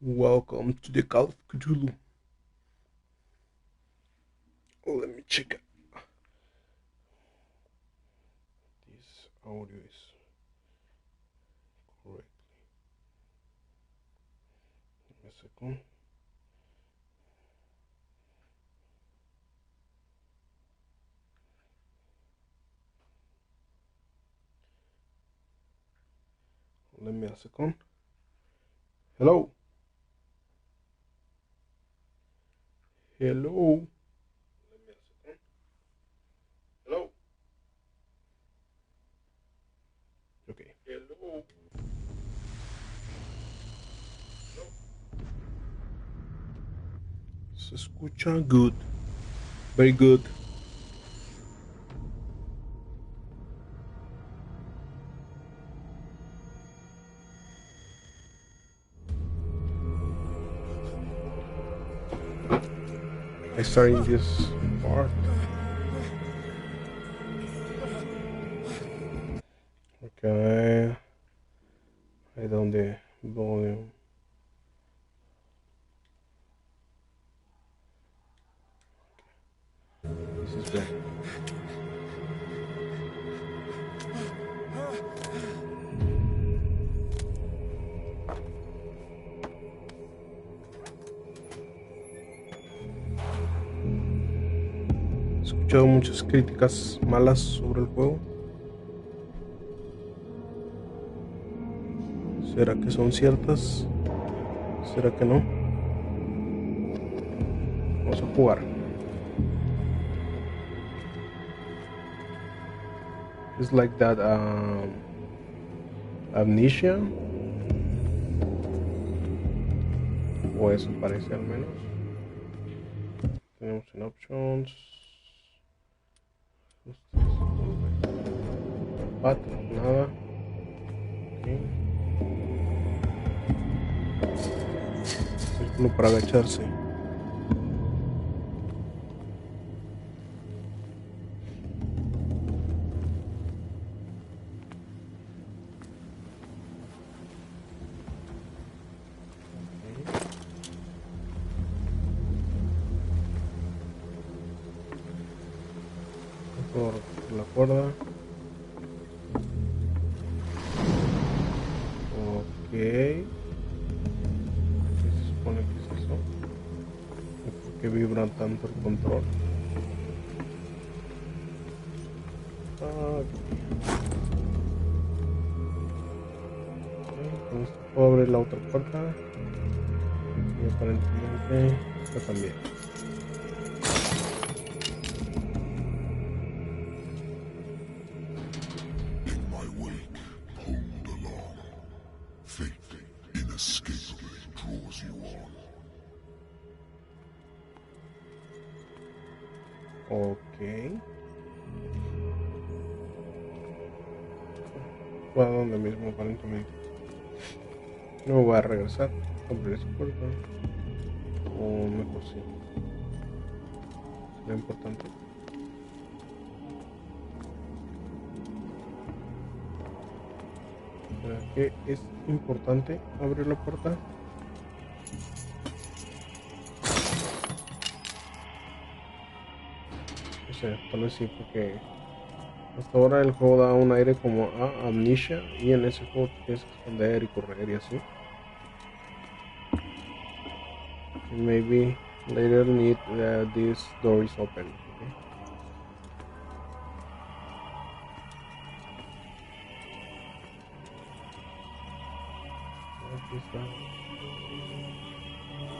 Welcome to the Call of Cthulhu. Let me check it. This audio is correctly. Give me a second. Let me a second. Hello. Hello. Let me a second. Hello. Okay. Hello. Hello. Se escucha good. Very good. I starting this part. Okay. Ahí donde volume. This is bad. He escuchado muchas críticas malas sobre el juego. ¿Será que son ciertas? ¿Será que no? Vamos a jugar. It's like that Amnesia. O eso parece al menos. Tenemos en options. Nada. Okay. Círculo para agacharse. Por la cuerda. Ok. ¿Qué se supone que es eso? ¿Por qué vibran tanto el control? Con esto puedo abrir la otra puerta. Y aparentemente esta también. Ok. Fue a donde mismo aparentemente. No me voy a regresar. Abrir esa puerta. O mejor sí. Lo importante. ¿Será que es importante abrir la puerta? No sé, tal vez sí, porque hasta ahora el juego da un aire como a Amnesia, y en ese juego tienes que esconder y correr y así. And maybe later need this door is open. Okay? Aquí está.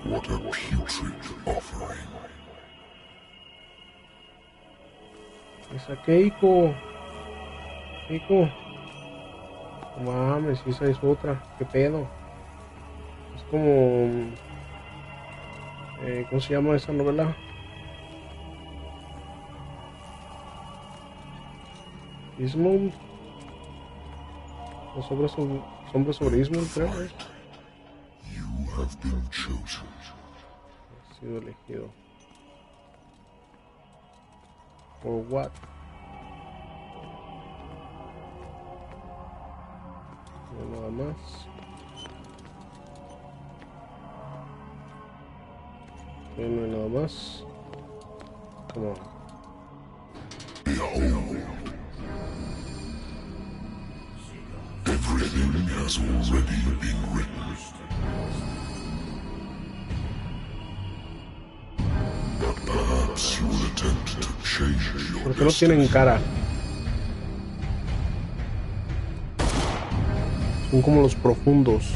What a putrid offering. Esa Keiko. Keiko. No mames, esa es otra. ¿Qué pedo? Es como... ¿cómo se llama esa novela? Ismond. Los sombras sobre Ismond, creo. You have been chosen. Ha sido elegido. ¿For what? No, nada más. Ok, no hay nada más. Come on. Behold. Everything has already been written. But perhaps you will attempt to change your ¿Por qué no tienen cara? Son como los profundos.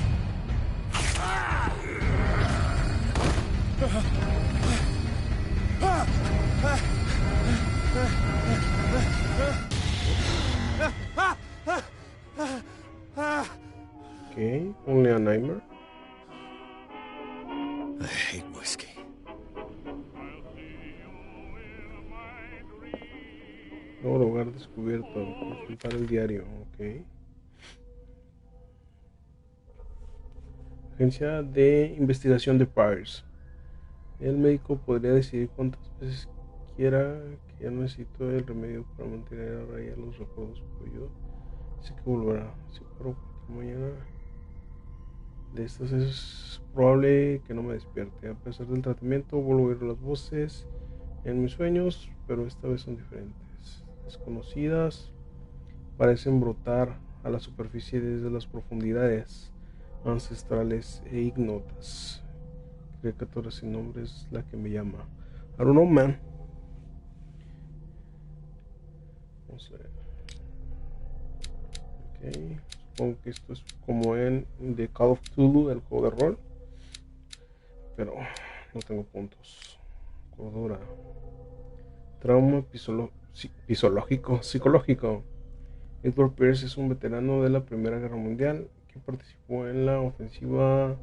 Okay, only a nightmare. I hate whiskey. Nuevo lugar descubierto. Consultar el diario. Ok. Agencia de investigación de Paris. El médico podría decidir cuántas veces quiera que ya no necesito el remedio para mantener a raya los recuerdos, pero yo sé que volverá. Si paro cualquier mañana de estas es probable que no me despierte. A pesar del tratamiento, vuelvo a oír las voces en mis sueños, pero esta vez son diferentes. Desconocidas, parecen brotar a la superficie desde las profundidades ancestrales e ignotas. Criatura sin nombre es la que me llama. I don't know, man. Vamos a ver. Ok. Supongo que esto es como en The Call of Cthulhu, el juego de rol. Pero no tengo puntos. Cordura. Trauma psicológico. Edward Pierce es un veterano de la Primera Guerra Mundial que participó en la ofensiva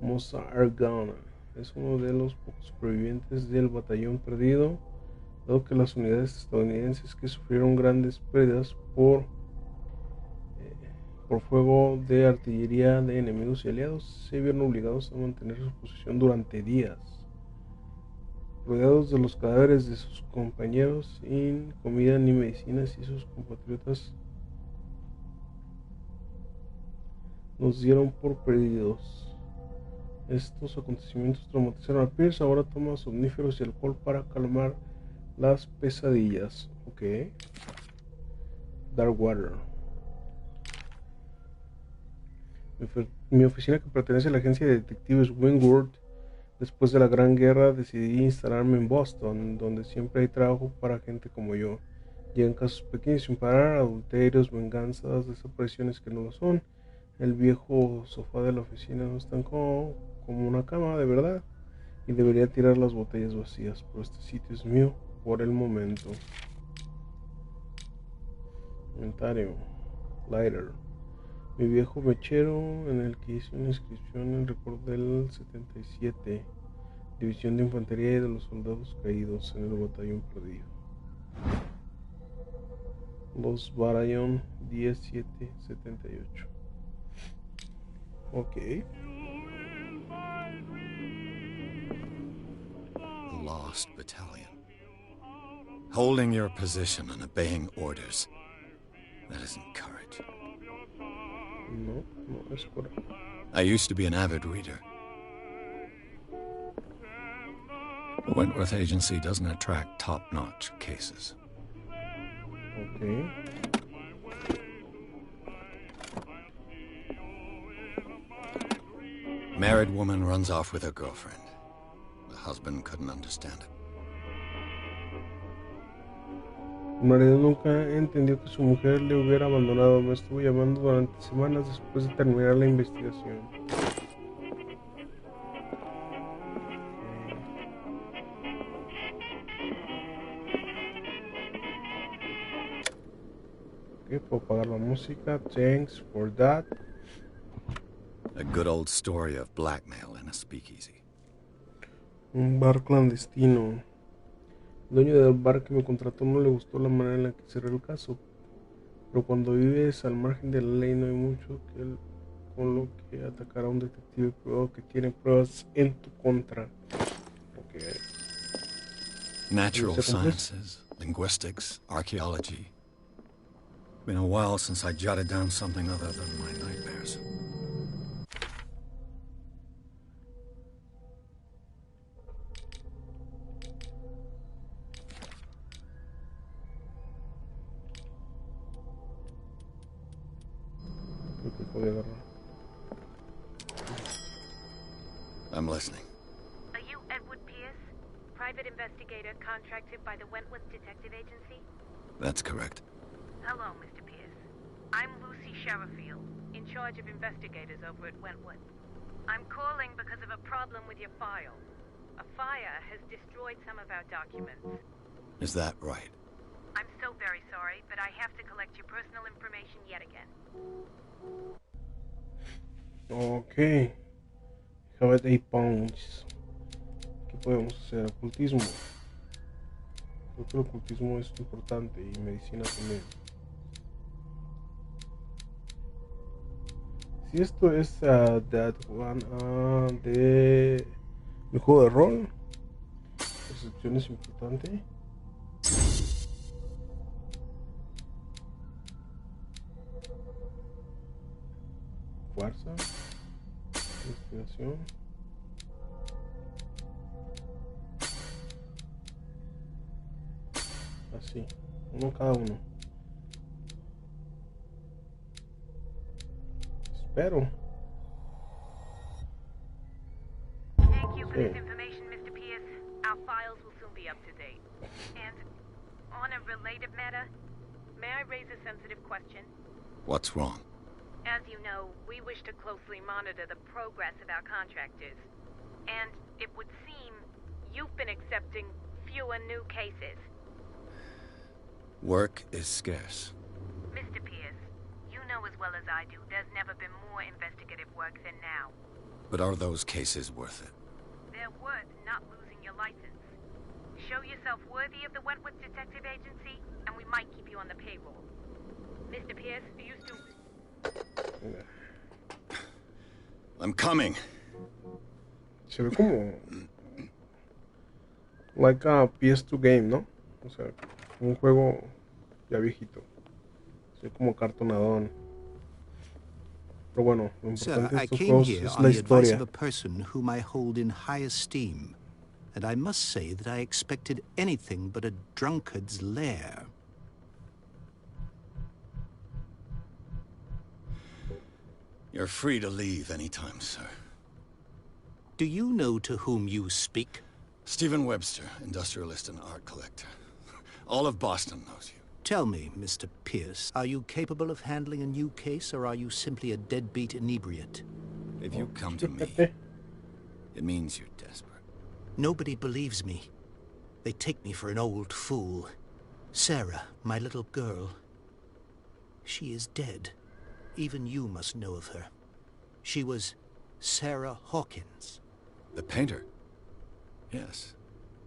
Mosa-Argonne. Es uno de los pocos supervivientes del batallón perdido, dado que las unidades estadounidenses que sufrieron grandes pérdidas por fuego de artillería de enemigos y aliados se vieron obligados a mantener su posición durante días, rodeados de los cadáveres de sus compañeros, sin comida ni medicinas, y sus compatriotas los dieron por perdidos. Estos acontecimientos traumatizaron a Pierce. Ahora toma somníferos y alcohol para calmar las pesadillas. Ok. Dark Water. Mi oficina, que pertenece a la agencia de detectives Wingward, después de la Gran Guerra decidí instalarme en Boston, donde siempre hay trabajo para gente como yo. Llegan casos pequeños sin parar, adulterios, venganzas, desapariciones que no lo son. El viejo sofá de la oficina no es tan como una cama de verdad, y debería tirar las botellas vacías, pero este sitio es mío por el momento. Inventario. Lighter. Mi viejo mechero en el que hice una inscripción en el récord del 77, División de Infantería y de los Soldados Caídos en el Batallón Perdido. Los Batallón 1778. Ok. Lost battalion. Holding your position and obeying orders. That isn't courage. No es correcto. I used to be an avid reader. The Wentworth Agency doesn't attract top-notch cases. Ok. Married woman runs off with her girlfriend. The husband couldn't understand it. Mi marido nunca entendió que su mujer le hubiera abandonado. Me estuvo llamando durante semanas después de terminar la investigación. Ok, puedo apagar la música. Thanks for that. A good old story of blackmail in a speakeasy. Un bar clandestino. El dueño del bar que me contrató no le gustó la manera en la que cerré el caso, pero cuando vives al margen de la ley no hay mucho con lo que atacar a un detective privado que tiene pruebas en tu contra. Okay. Natural sciences, linguistics, archaeology. Been a while since I jotted down something other than my nightmares. voy a agarrar. I'm listening. Are you Edward Pierce, private investigator contracted by the Wentworth Detective Agency? That's correct. Hello, Mr. Pierce. I'm Lucy Sherrifield, in charge of investigators over at Wentworth. I'm calling because of a problem with your file. A fire has destroyed some of our documents. Is that right? I'm so very sorry, but I have to collect your personal information yet again. Ok. Have 8 pounds. ¿Qué podemos hacer? Ocultismo. Creo que el ocultismo es importante y medicina también. Si esto es that one de mi juego de rol, percepción es importante. Fuerza, inspiración. Así, uno cada uno. Espero. Thank you for this information, Mr. Pierce. Our files will soon be up to date. And on a related matter, may I raise a sensitive question? What's wrong? As you know, we wish to closely monitor the progress of our contractors. And it would seem you've been accepting fewer new cases. Work is scarce. Mr. Pierce, you know as well as I do, there's never been more investigative work than now. But are those cases worth it? They're worth not losing your license. Show yourself worthy of the Wentworth Detective Agency, and we might keep you on the payroll. Mr. Pierce, are you still... I'm coming. Se ve como like a PS2 game, ¿no? O sea, un juego ya viejito. Se ve como cartonadón. Pero bueno, lo Sir, importante de I estos came juegos here es on la the advice of historia. a person whom I hold in high esteem, and I must say that I expected anything but a drunkard's lair. You're free to leave anytime, sir. Do you know to whom you speak? Stephen Webster, industrialist and art collector. All of Boston knows you. Tell me, Mr. Pierce, are you capable of handling a new case, or are you simply a deadbeat inebriate? If you come to me, it means you're desperate. Nobody believes me. They take me for an old fool. Sarah, my little girl, she is dead. Even you must know of her. She was Sarah Hawkins. The painter? Yes.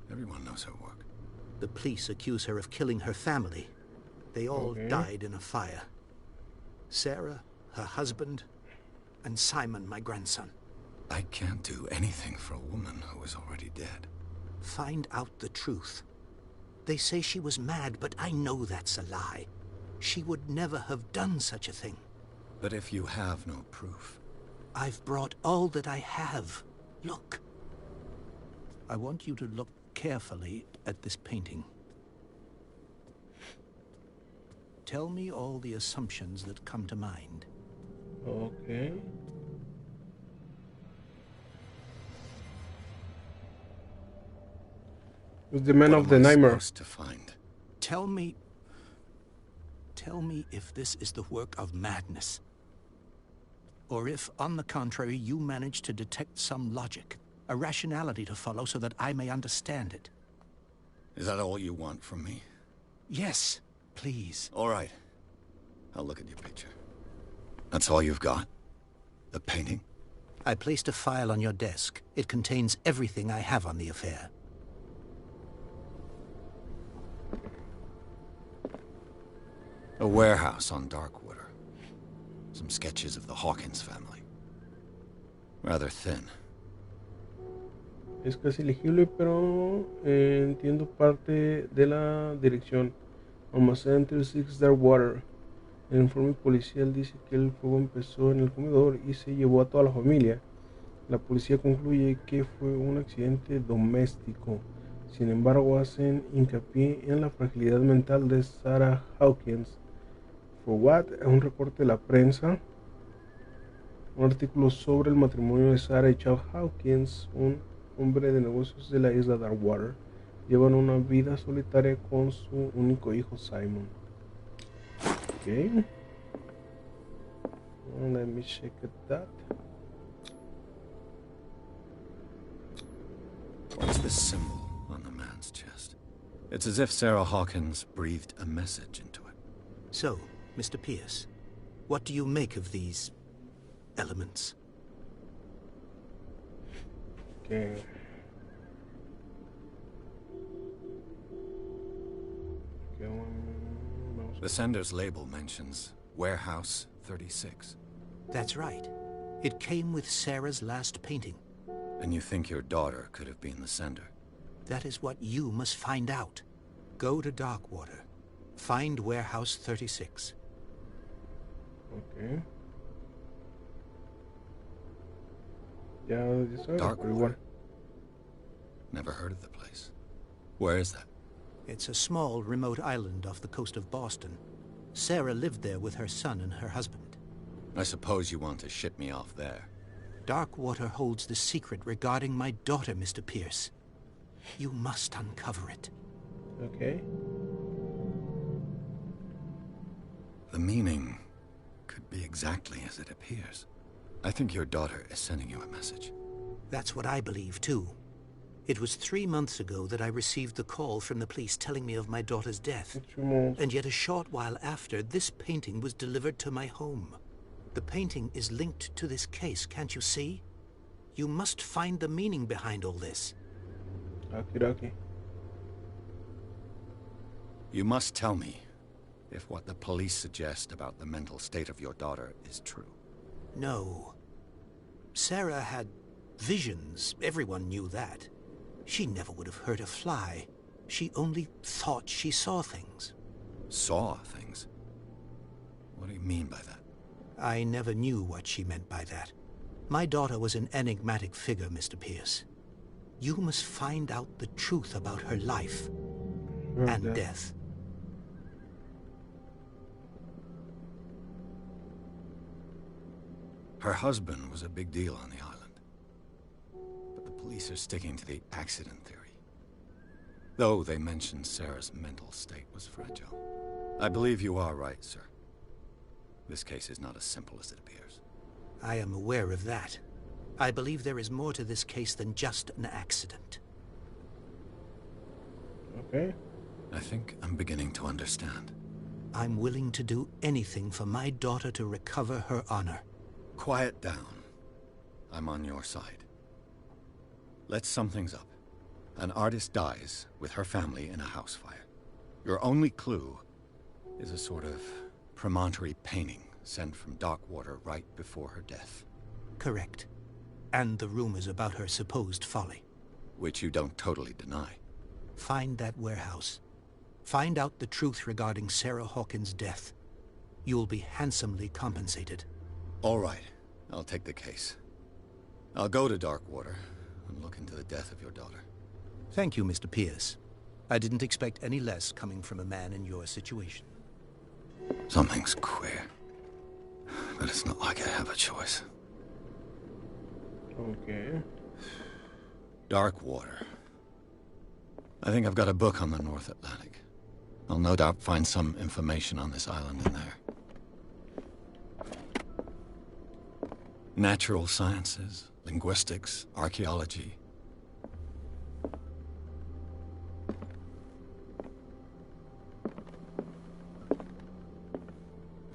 Everyone knows her work. The police accuse her of killing her family. They all died in a fire. Sarah, her husband, and Simon, my grandson. I can't do anything for a woman who is already dead. Find out the truth. They say she was mad, but I know that's a lie. She would never have done such a thing. But if you have no proof... I've brought all that I have. Look. I want you to look carefully at this painting. Tell me all the assumptions that come to mind. Okay. It's the man What of the am I nightmare. supposed to find? Tell me if this is the work of madness. Or if, on the contrary, you manage to detect some logic, a rationality to follow so that I may understand it. Is that all you want from me? Yes, please. All right. I'll look at your picture. That's all you've got? The painting? I placed a file on your desk. It contains everything I have on the affair. A warehouse on Darkwater. Some sketches of the Hawkins family. Rather thin. Es casi legible, pero entiendo parte de la dirección. Almacén 36 Darkwater. El informe policial dice que el fuego empezó en el comedor y se llevó a toda la familia. La policía concluye que fue un accidente doméstico. Sin embargo, hacen hincapié en la fragilidad mental de Sarah Hawkins. For what? Un reporte de la prensa. un artículo sobre el matrimonio de Sarah y Charles Hawkins, un hombre de negocios de la isla Darkwater. Llevan una vida solitaria con su único hijo Simon. Okay. Let me check that. What's this symbol on the man's chest? It's as if Sarah Hawkins breathed a message into it. So, Mr. Pierce, what do you make of these elements? Okay. The sender's label mentions Warehouse 36. That's right. It came with Sarah's last painting. And you think your daughter could have been the sender? That is what you must find out. Go to Darkwater. Find Warehouse 36. Okay. Yeah, Darkwater. Never heard of the place. Where is that? It's a small, remote island off the coast of Boston. Sarah lived there with her son and her husband. I suppose you want to ship me off there. Darkwater holds the secret regarding my daughter, Mr. Pierce. You must uncover it. Okay. The meaning could be exactly as it appears. I think your daughter is sending you a message. That's what I believe, too. It was 3 months ago that I received the call from the police telling me of my daughter's death. And yet a short while after, this painting was delivered to my home. The painting is linked to this case, can't you see? You must find the meaning behind all this. Okie. You must tell me if what the police suggest about the mental state of your daughter is true. No. Sarah had visions. Everyone knew that. She never would have hurt a fly. She only thought she saw things. Saw things? What do you mean by that? I never knew what she meant by that. My daughter was an enigmatic figure, Mr. Pierce. You must find out the truth about her life and death. Her husband was a big deal on the island. But the police are sticking to the accident theory. Though they mentioned Sarah's mental state was fragile. I believe you are right, sir. This case is not as simple as it appears. I am aware of that. I believe there is more to this case than just an accident. Okay. I think I'm beginning to understand. I'm willing to do anything for my daughter to recover her honor. Quiet down. I'm on your side. Let's sum things up. An artist dies with her family in a house fire. Your only clue is a sort of promontory painting sent from Darkwater right before her death. Correct. And the rumors about her supposed folly. Which you don't totally deny. Find that warehouse. Find out the truth regarding Sarah Hawkins' death. You'll be handsomely compensated. All right. I'll take the case. I'll go to Darkwater and look into the death of your daughter. Thank you, Mr. Pierce. I didn't expect any less coming from a man in your situation. Something's queer. But it's not like I have a choice. Okay. Darkwater. I think I've got a book on the North Atlantic. I'll no doubt find some information on this island in there. Natural sciences, linguistics, archaeology.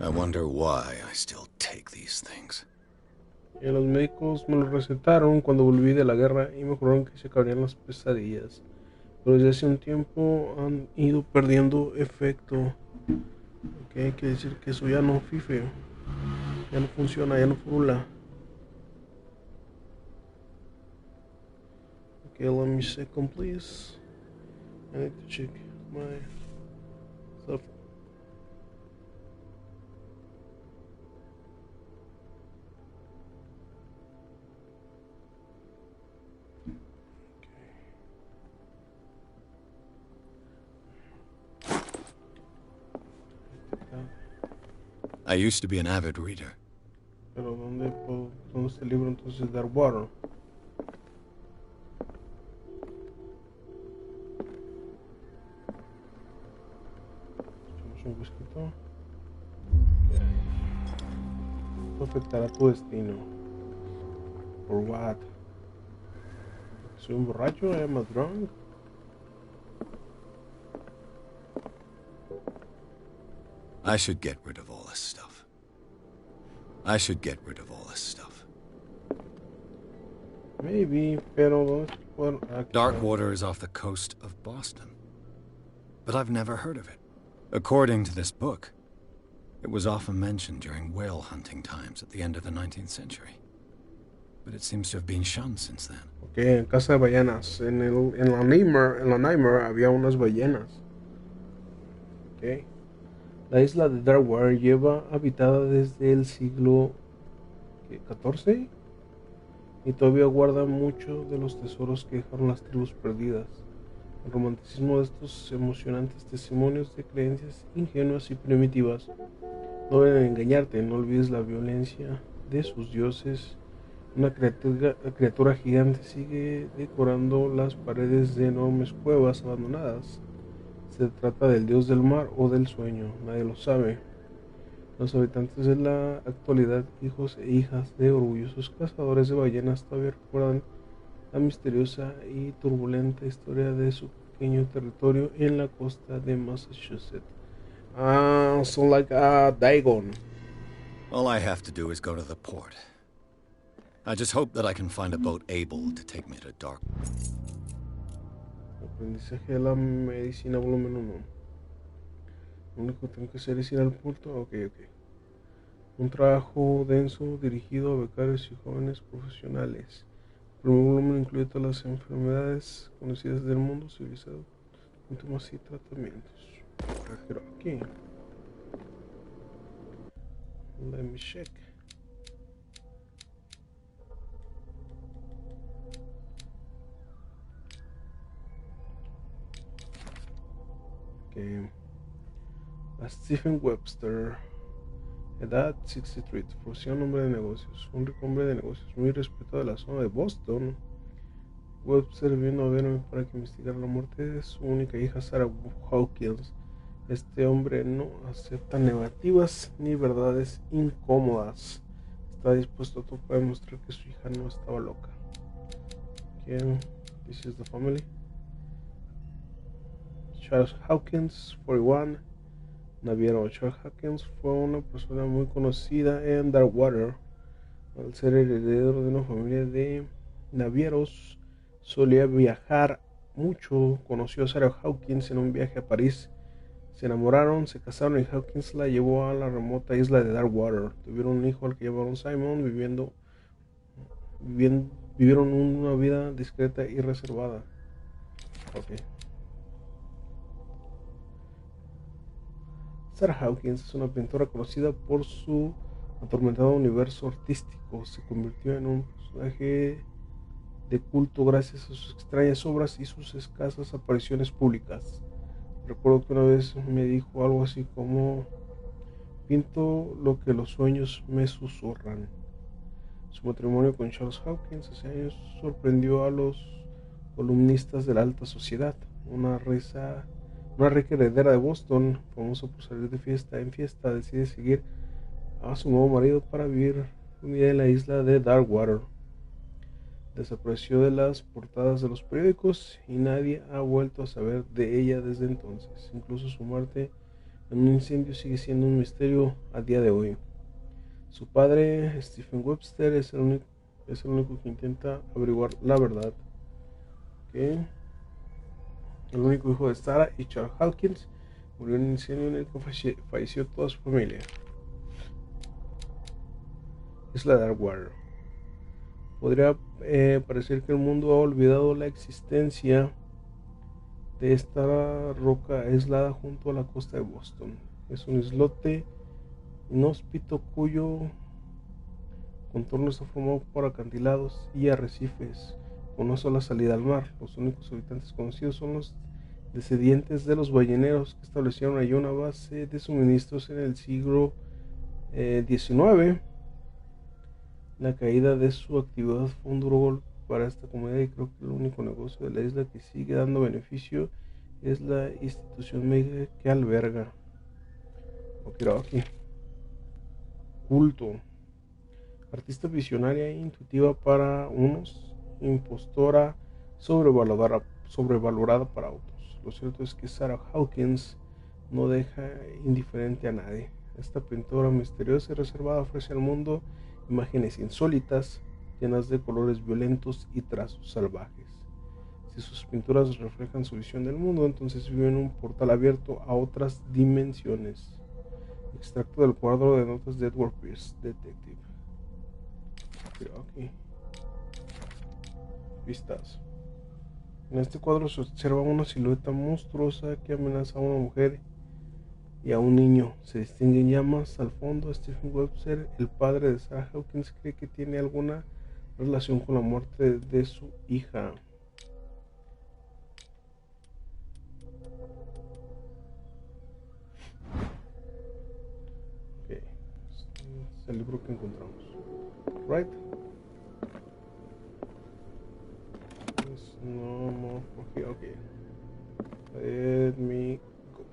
I wonder why I still take these things. Los médicos me lo recetaron cuando volví de la guerra y me juraron que se acabarían las pesadillas. Pero desde hace un tiempo han ido perdiendo efecto. Okay, quiere decir que eso ya no fife. Ya no funciona, ya no furula. Okay, let me second please. I need to check my stuff. I used to be an avid reader. Pero ¿dónde puedo este libro entonces Dark Water. Echamos un whisky. Esto afectará tu destino. ¿Por what? ¿Soy un borracho? ¿Am I drunk? I should get rid of all this stuff. I should get rid of all this stuff. Maybe, pero... Well, Darkwater is off the coast of Boston. But I've never heard of it. According to this book, it was often mentioned during whale hunting times at the end of the 19th century. But it seems to have been shunned since then. Okay, en casa de ballenas. En la Nightmare había unas ballenas. Okay. La isla de Darkwater lleva habitada desde el siglo XIV y todavía guarda muchos de los tesoros que dejaron las tribus perdidas. El romanticismo de estos emocionantes testimonios de creencias ingenuas y primitivas no deben engañarte. No olvides la violencia de sus dioses. Una criatura gigante sigue decorando las paredes de enormes cuevas abandonadas. Se trata del dios del mar o del sueño, nadie lo sabe. Los habitantes de la actualidad, hijos e hijas de orgullosos cazadores de ballenas, todavía recuerdan la misteriosa y turbulenta historia de su pequeño territorio en la costa de Massachusetts. So like Dagon. All I have to do is go to the port. I just hope that I can find a boat able to take me to Dark. Aprendizaje de la medicina volumen 1. Lo único que tengo que hacer es ir al puerto. Ok. Un trabajo denso dirigido a becarios y jóvenes profesionales. El primer volumen incluye todas las enfermedades conocidas del mundo civilizado, síntomas y tratamientos. Pero aquí. Let me check. A Stephen Webster, edad 63, profesión hombre de negocios, un rico hombre de negocios muy respetado de la zona de Boston. Webster vino a verme para que investigara la muerte de su única hija Sarah Hawkins. Este hombre no acepta negativas ni verdades incómodas. Está dispuesto a todo para demostrar que su hija no estaba loca. This is the family. Charles Hawkins, 41, naviero. Charles Hawkins fue una persona muy conocida en Darkwater. Al ser heredero de una familia de navieros, solía viajar mucho. Conoció a Sarah Hawkins en un viaje a París. Se enamoraron, se casaron y Hawkins la llevó a la remota isla de Darkwater. Tuvieron un hijo al que llamaron Simon, vivieron una vida discreta y reservada. Okay. Sarah Hawkins es una pintora conocida por su atormentado universo artístico. Se convirtió en un personaje de culto gracias a sus extrañas obras y sus escasas apariciones públicas. Recuerdo que una vez me dijo algo así como: pinto lo que los sueños me susurran. Su matrimonio con Charles Hawkins hace años sorprendió a los columnistas de la alta sociedad. Una rica heredera de Boston, famosa por salir de fiesta en fiesta, decide seguir a su nuevo marido para vivir un día en la isla de Darkwater. Desapareció de las portadas de los periódicos y nadie ha vuelto a saber de ella desde entonces. Incluso su muerte en un incendio sigue siendo un misterio a día de hoy. Su padre, Stephen Webster, es el único que intenta averiguar la verdad. El único hijo de Sarah y Charles Hawkins murió en un incendio en el que falleció toda su familia. Es la Darkwater. Podría parecer que el mundo ha olvidado la existencia de esta roca aislada junto a la costa de Boston. Es un islote inhóspito cuyo contorno está formado por acantilados y arrecifes con una sola salida al mar. Los únicos habitantes conocidos son los descendientes de los balleneros que establecieron allí una base de suministros en el siglo XIX. La caída de su actividad fue un duro golpe para esta comunidad y creo que el único negocio de la isla que sigue dando beneficio es la institución médica que alberga. Okidoki. Culto. Artista visionaria e intuitiva para unos, impostora sobrevalorada para otros. Lo cierto es que Sarah Hawkins no deja indiferente a nadie. Esta pintora misteriosa y reservada ofrece al mundo imágenes insólitas, llenas de colores violentos y trazos salvajes. Si sus pinturas reflejan su visión del mundo, entonces vive en un portal abierto a otras dimensiones. Extracto del cuadro de notas de Edward Pierce, Detective. Okay. Vistas. En este cuadro se observa una silueta monstruosa que amenaza a una mujer y a un niño. Se distinguen llamas al fondo. Stephen Webster, el padre de Sarah Hawkins, cree que tiene alguna relación con la muerte de su hija. Okay. Es el libro que encontramos. Right? No more. Okay. Let me go.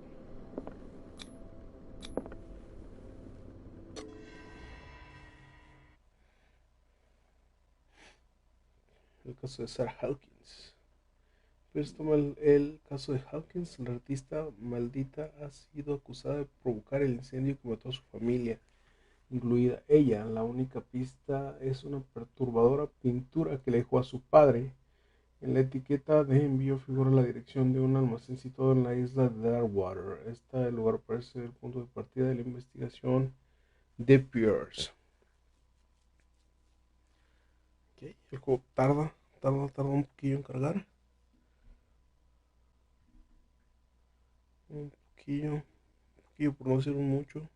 El caso de Sarah Hawkins. Pues toma el caso de Hawkins. La artista maldita ha sido acusada de provocar el incendio que mató a su familia, incluida ella. La única pista es una perturbadora pintura que le dejó a su padre. En la etiqueta de envío figura la dirección de un almacén situado en la isla de Darwater. El lugar parece ser el punto de partida de la investigación de Pierce. Okay. El juego tarda un poquillo en cargar. Un poquillo por no decir un mucho.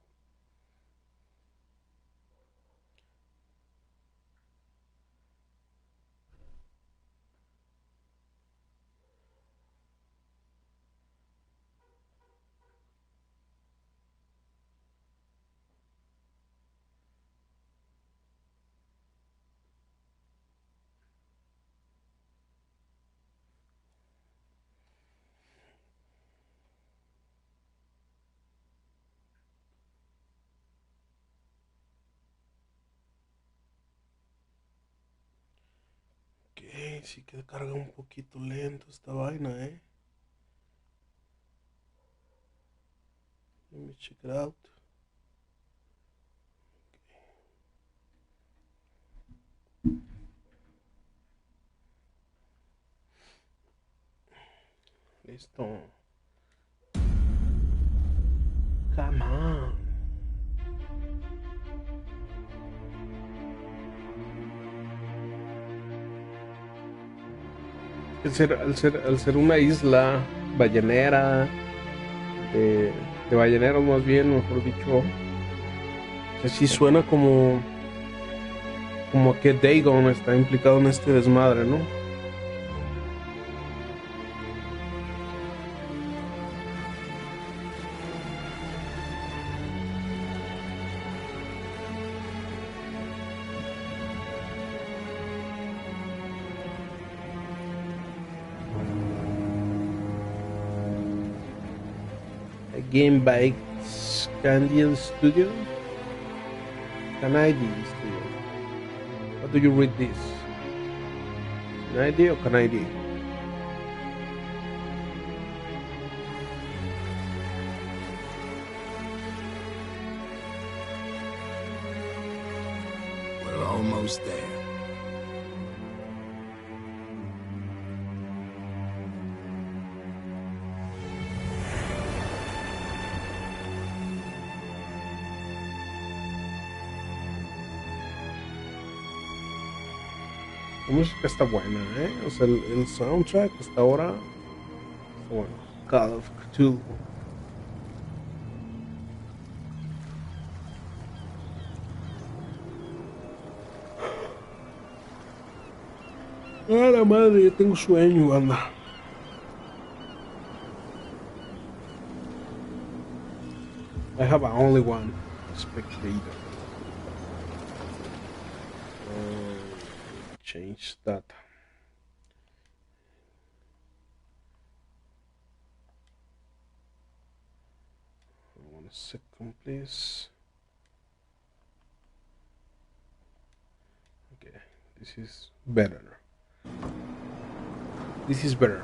Sí que carga un poquito lento esta vaina, Let me check it out. Listo. Come on. Al ser una isla ballenera, de balleneros más bien, mejor dicho, así suena como que Dagon está implicado en este desmadre, ¿no? Game by Scandian Studio. Canidi Studio. How do you read this? Canidi or Canidi? We're almost there. La música está buena, O sea, el soundtrack hasta ahora está bueno. Call of Cthulhu. ¡Ah, la madre! Tengo sueño, banda. I have only one spectator. Change that. One second, please. Okay, this is better. This is better.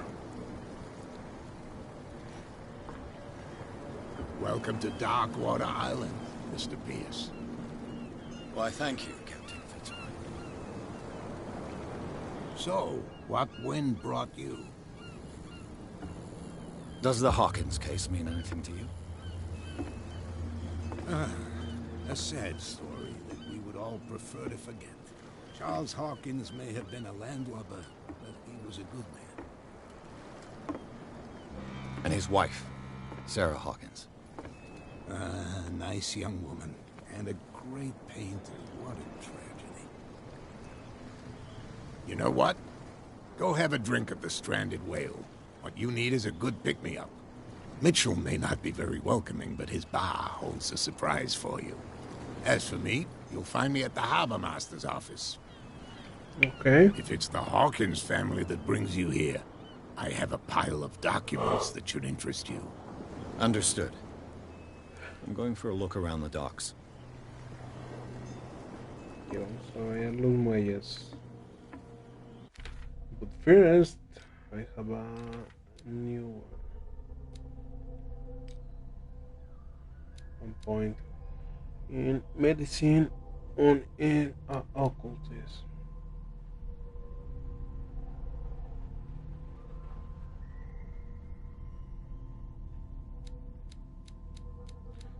Welcome to Darkwater Island, Mr. Pierce. Why, thank you, Captain Fitzroy. So, what wind brought you? Does the Hawkins case mean anything to you? A sad story that we would all prefer to forget. Charles Hawkins may have been a landlubber, but he was a good man. And his wife, Sarah Hawkins. A nice young woman, and a great painter. What a tragedy. You know what? Go have a drink at the Stranded Whale. What you need is a good pick-me-up. Mitchell may not be very welcoming, but his bar holds a surprise for you. As for me, you'll find me at the Harbor Master's office. Okay. If it's the Hawkins family that brings you here, I have a pile of documents that should interest you. Understood. I'm going for a look around the docks. Y vamos a ver los muelles. But first, I have a new one point in medicine on an occultist.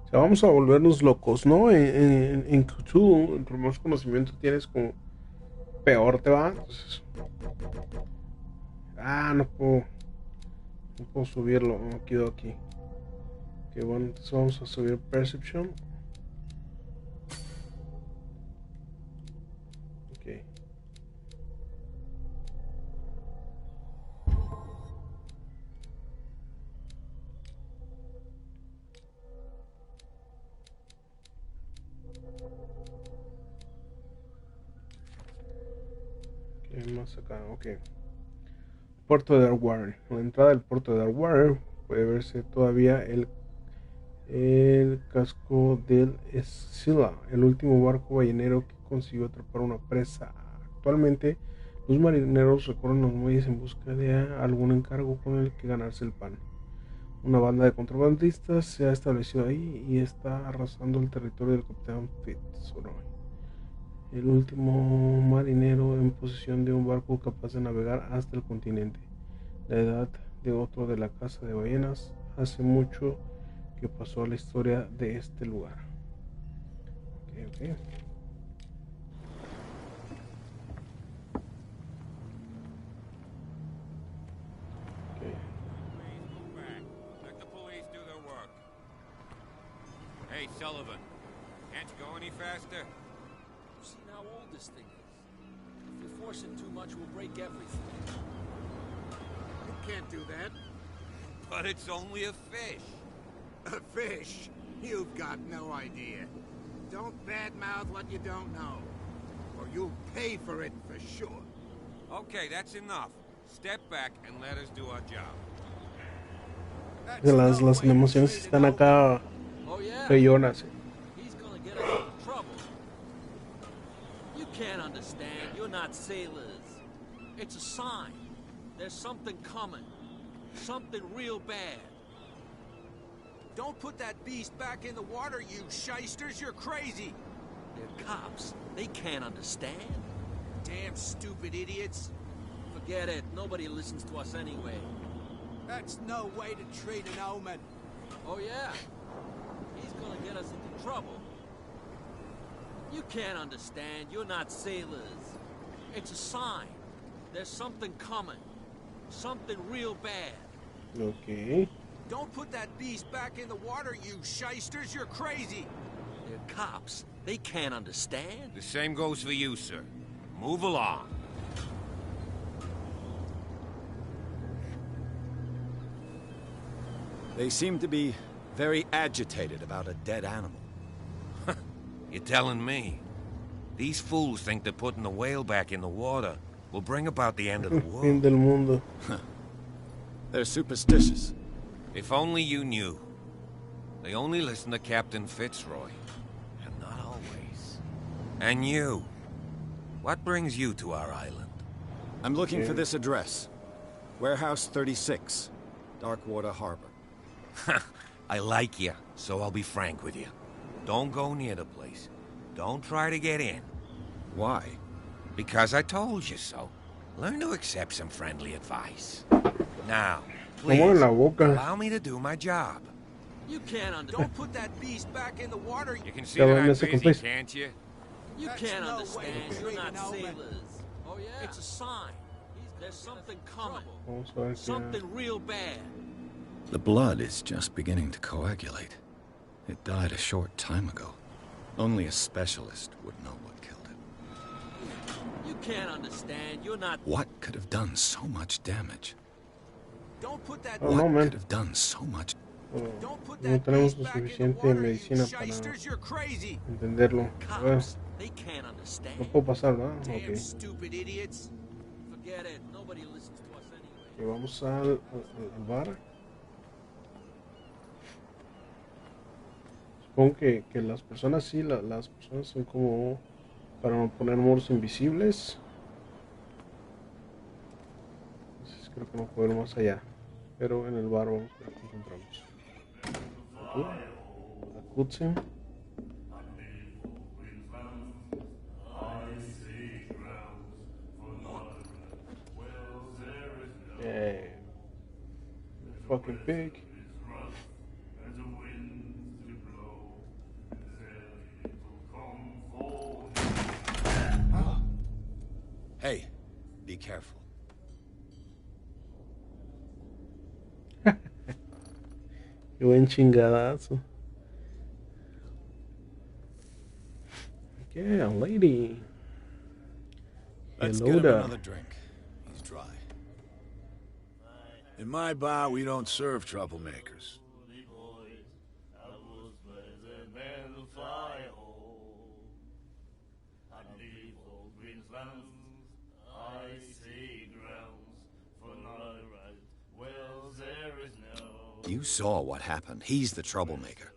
O sea, vamos a volvernos locos, ¿no? En Cthulhu, entre más conocimiento tienes, como peor te va. Entonces, no puedo subirlo, me quedo aquí. Ok, bueno, entonces vamos a subir Perception. Ok. ¿Qué más acá? Ok. Puerto de Darkwater. En la entrada del puerto de Darkwater puede verse todavía el casco del Scylla, el último barco ballenero que consiguió atrapar una presa. Actualmente, los marineros recorren los muelles en busca de algún encargo con el que ganarse el pan. Una banda de contrabandistas se ha establecido ahí y está arrasando el territorio del capitán Fitzroy, el último marinero en posesión de un barco capaz de navegar hasta el continente. La edad de otro de la caza de ballenas hace mucho que pasó a la historia de este lugar. Okay. Let the police do their work. Hey, Sullivan, can't you go any faster? You see how old this thing is. If we force it too much, we'll break everything. You can't do that. But it's only a fish. A fish? You've got no idea. Don't badmouth what you don't know, or you'll pay for it for sure. Okay, that's enough. Step back and let us do our job. Las emociones están acá feyonas. He's gonna get us into trouble. You can't understand. You're not sailors. It's a sign. There's something coming. Something real bad. Don't put that beast back in the water, you shysters! You're crazy! They're cops. They can't understand. Damn stupid idiots! Forget it. Nobody listens to us anyway. That's no way to treat an omen. Oh, yeah? He's gonna get us into trouble. You can't understand. You're not sailors. It's a sign. There's something coming. Something real bad. Okay. Don't put that beast back in the water, you shysters! You're crazy! They're cops. They can't understand. The same goes for you, sir. Move along. They seem to be very agitated about a dead animal. You're telling me. These fools think that putting the whale back in the water will bring about the end of the Fin world. del mundo. They're superstitious. If only you knew. They only listen to Captain Fitzroy. And not always. And you. What brings you to our island? I'm looking for this address. Warehouse 36, Darkwater Harbor. I like you, so I'll be frank with you. Don't go near the place. Don't try to get in. Why? Because I told you so. Learn to accept some friendly advice. Now, Como en please, la boca. allow me to do my job. You can't understand. Don't put that beast back in the water. You can see Ya that ven, I'm ese busy, complice. can't you? You That's can't no way understand. to You're treat not an omen. sailors. Oh yeah. It's a sign. There's something coming. Vamos a ver qué. Something real bad. The blood is just beginning to coagulate. It died a short time ago. Only a specialist would know what killed it. You can't understand. You're not. What could have done so much damage? Don't put that. Oh, no, What man. could have done so much? Don't put No that tenemos beast lo back in the suficiente water, you medicina para shysters. You're crazy. entenderlo. A ver, Cops. They can't understand. no puedo pasar, ¿verdad? Damn Ok. stupid idiots. Forget it. Nobody listens to us anyway. Ok, vamos al bar. Supongo que las personas sí, las personas son como para no poner muros invisibles. Entonces creo que no puedo ir más allá. Pero en el bar vamos a ver qué encontramos. La cutscene. Yeah. Fucking pig. Hey, be careful. Qué buen chingadazo. Yeah, lady. Let's Hello get him there. another drink. He's dry. In my bar, we don't serve troublemakers. You saw what happened. He's the troublemaker.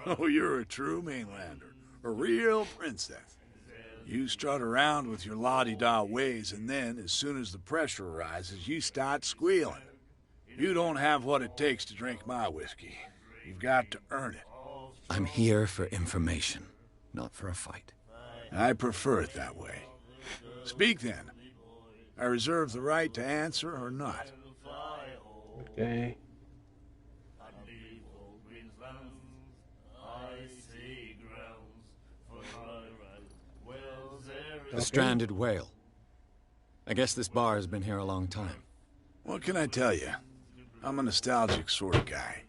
Oh, you're a true mainlander. A real princess. You strut around with your la-di-da ways, and then, as soon as the pressure arises, you start squealing. You don't have what it takes to drink my whiskey. You've got to earn it. I'm here for information, not for a fight. I prefer it that way. Speak then. I reserve the right to answer or not. Okay. The stranded whale. I guess this bar has been here a long time. What can I tell you? I'm a nostalgic sort of guy.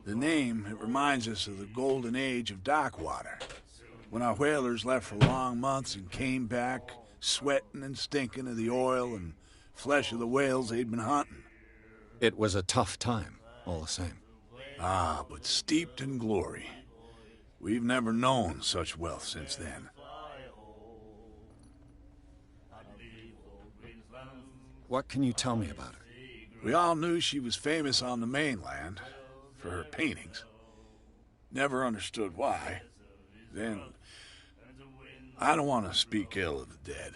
The name, it reminds us of the golden age of dockwater, when our whalers left for long months and came back sweating and stinking of the oil and flesh of the whales they'd been hunting. It was a tough time, all the same. Ah, but steeped in glory. We've never known such wealth since then. What can you tell me about her? We all knew she was famous on the mainland for her paintings. Never understood why. Then, I don't want to speak ill of the dead.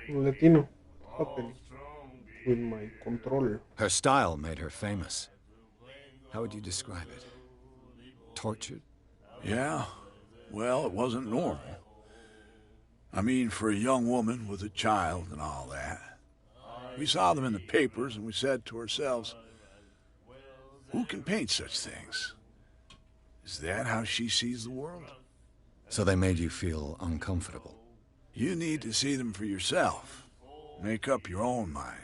Un latino. Hotely. With my control. Her style made her famous. How would you describe it? Tortured? Yeah, well, it wasn't normal. I mean, for a young woman with a child and all that. We saw them in the papers and we said to ourselves, who can paint such things? Is that how she sees the world? So they made you feel uncomfortable. You need to see them for yourself. Make up your own mind.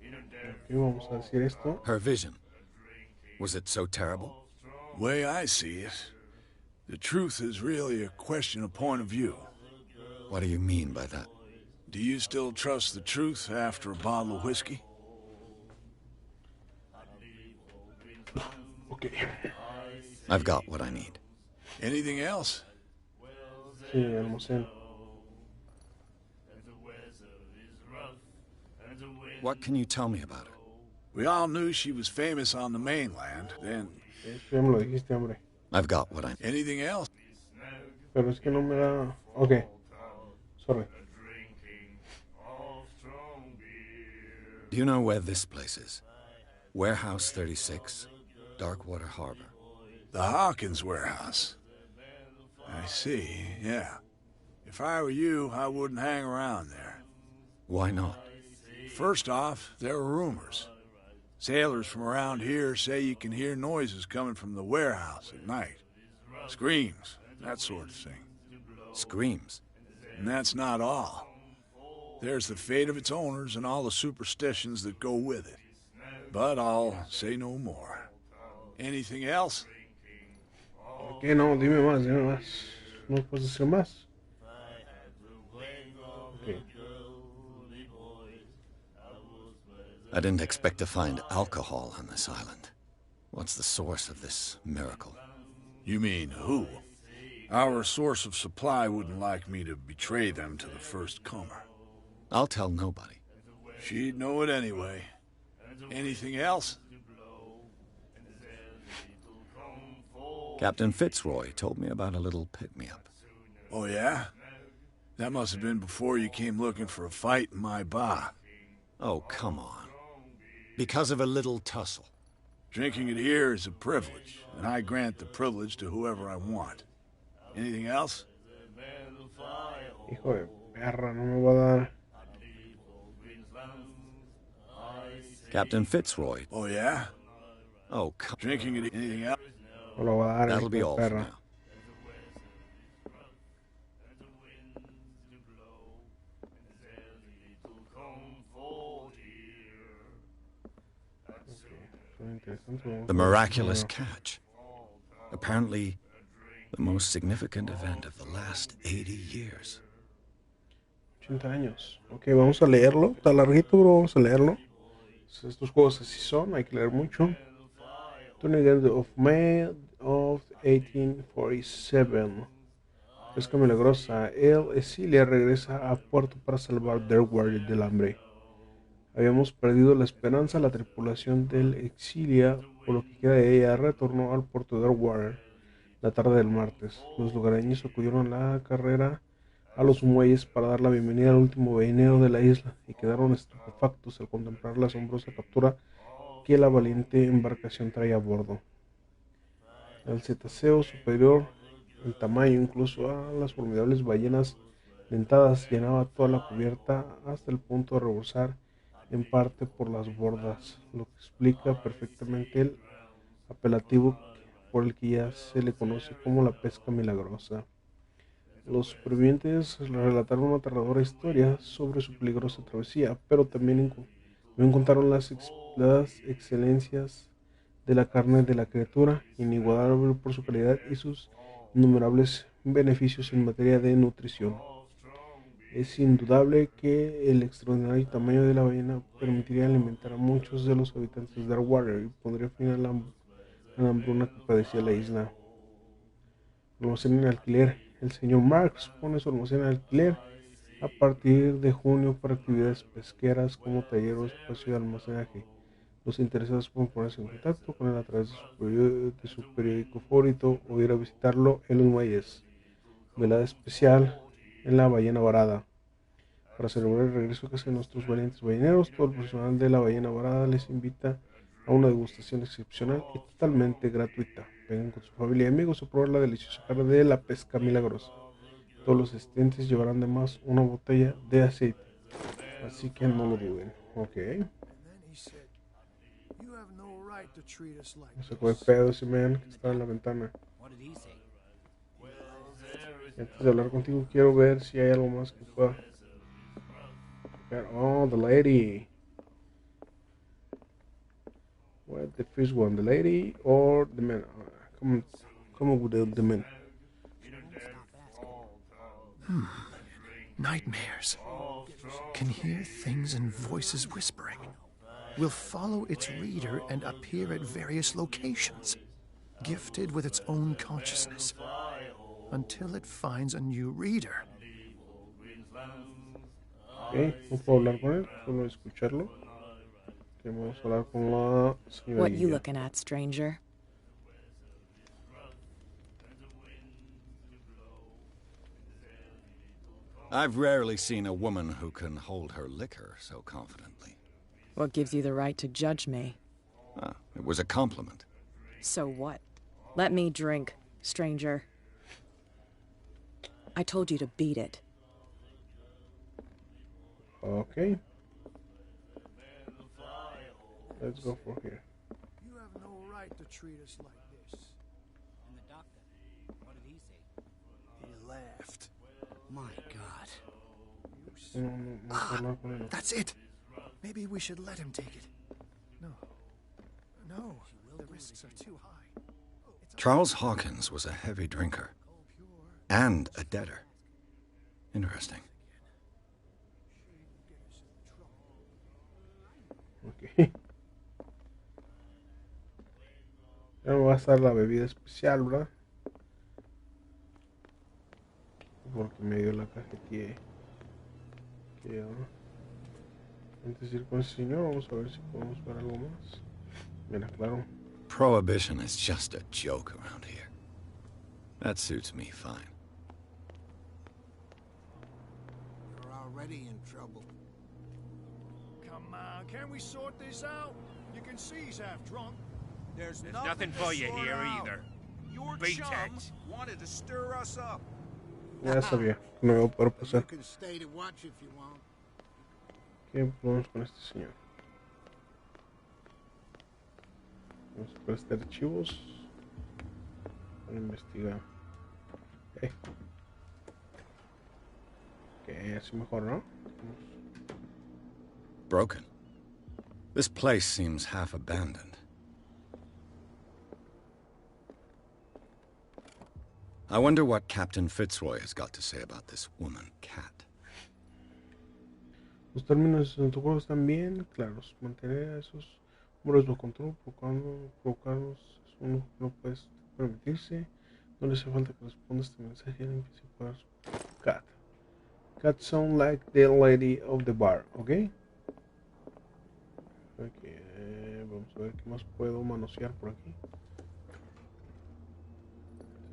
Okay, vamos a decir esto. Her vision. Was it so terrible? Way I see it, the truth is really a question of point of view. What do you mean by that? Do you still trust the truth after a bottle of whiskey? Okay. I've got what I need. Anything else? Sí, almacén. What can you tell me about her? We all knew she was famous on the mainland, then... Eso ya me lo dijiste, hombre. I've got what I need. Anything else? Pero es que no me da... Ok. Sorry. Do you know where this place is? Warehouse 36, Darkwater Harbor. The Hawkins warehouse. I see, yeah. If I were you, I wouldn't hang around there. Why not? First off, there are rumors. Sailors from around here say you can hear noises coming from the warehouse at night. Screams, that sort of thing. Screams? And that's not all. There's the fate of its owners and all the superstitions that go with it. But I'll say no more. Anything else? Ok, no, dime más, dime más. ¿No puedes decir más? Okay. I didn't expect to find alcohol on this island. What's the source of this miracle? You mean who? Our source of supply wouldn't like me to betray them to the first comer. I'll tell nobody. She'd know it anyway. Anything else? Captain Fitzroy told me about a little pick-me-up. Oh, yeah? That must have been before you came looking for a fight in my bar. Oh, come on. Because of a little tussle. Drinking it here is a privilege, and I grant the privilege to whoever I want. Anything else? Hijo de perra, no me va a dar. Captain Fitzroy. Oh, yeah? Oh, come. Drinking it. Anything else? No lo va a dar. That'll be all for perra. now. The miraculous catch. Apparently, the most significant event of the last 80 years. 80 años. Ok, vamos a leerlo. Está larguito, bro. Vamos a leerlo. Estos juegos así son. Hay que leer mucho. 20th of May of 1847. Pesca milagrosa. El Exilia regresa a puerto para salvar Darkwater del hambre. Habíamos perdido la esperanza. La tripulación del Exilia, por lo que queda de ella, retornó al puerto de Darkwater la tarde del martes. Los lugareños acudieron a la carrera a los muelles para dar la bienvenida al último ballenero de la isla y quedaron estupefactos al contemplar la asombrosa captura que la valiente embarcación traía a bordo. El cetáceo superior en tamaño, incluso a las formidables ballenas dentadas, llenaba toda la cubierta hasta el punto de rebosar en parte por las bordas, lo que explica perfectamente el apelativo por el que ya se le conoce como la pesca milagrosa. Los supervivientes relataron una aterradora historia sobre su peligrosa travesía, pero también contaron las excelencias de la carne de la criatura, inigualable por su calidad y sus innumerables beneficios en materia de nutrición. Es indudable que el extraordinario tamaño de la ballena permitiría alimentar a muchos de los habitantes de Darkwater y pondría fin a la hambruna que padecía la isla. Almacén en alquiler. El señor Marks pone su almacén en alquiler a partir de junio para actividades pesqueras como taller o espacio de almacenaje. Los interesados pueden ponerse en contacto con él a través de su periódico favorito o ir a visitarlo en los muelles. Velada especial en la ballena varada. Para celebrar el regreso a casa de nuestros valientes balleneros, todo el personal de la ballena varada les invita a una degustación excepcional y totalmente gratuita. Vengan con su familia y amigos a probar la deliciosa carne de la pesca milagrosa. Todos los asistentes llevarán además una botella de aceite, así que no lo duden. Ok. No sé cuál pedo ese man que está en la ventana. Y antes de hablar contigo quiero ver si hay algo más que pueda. Oh, the lady. What the first one, the lady or the man? Come with the man. nightmares. Can hear things and voices whispering. Will follow its reader and appear at various locations, gifted with its own consciousness, until it finds a new reader. Ok, no puedo hablar con él, solo escucharlo. Okay, vamos a hablar con la señora. What you looking at, stranger? I've rarely seen a woman who can hold her liquor so confidently. What gives you the right to judge me? Ah, it was a compliment. So what? Let me drink, stranger. I told you to beat it. Okay. Let's go for here. You have no right to treat us like this. And the doctor, what did he say? He laughed. My God. That's it. Maybe we should let him take it. No, the risks are too high. Charles Hawkins was a heavy drinker and a debtor. Interesting. Ok. Ya me va a estar la bebida especial, ¿verdad? Porque me dio la cajetilla. Antes de ir con ese señor, vamos a ver si podemos ver algo más. Mira, claro. Prohibition is just a joke around here. That suits me fine. You're already in trouble. Come on, can we sort this out? You can see he's half drunk. There's nothing for you here out. either. Your Beat chum it. wanted to stir us up. Ya sabía, no me voy a poder pasar. You can stay to watch if you want. ¿Qué vamos con este señor? Vamos a prestar archivos para investigar. Ok, así mejor, ¿no? Broken. This place seems half abandoned. I wonder what Captain Fitzroy has got to say about this woman, Cat. Los términos de tu juego están bien claros. Mantener a esos hombres bajo control, provocarlos es uno que no puedes permitirse. No le hace falta que responda este mensaje. Empieza a pagar su Cat. Cat sound like the lady of the bar, ¿ok? Ok, vamos a ver qué más puedo manosear por aquí.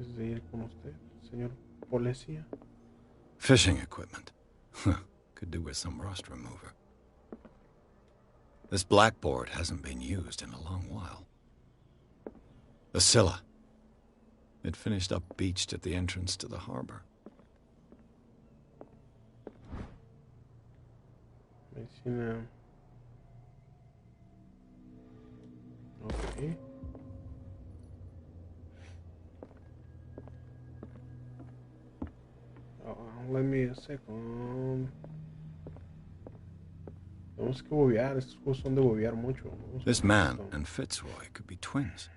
Antes de ir con usted, señor policía. Fishing equipment. Could do with some rust remover. This blackboard hasn't been used in a long while. The Scylla. It finished up beached at the entrance to the harbor. Medicina. Okay. Let me a second. Tenemos que bobear, estos juegos son de bobear mucho. This man and Fitzroy could be twins.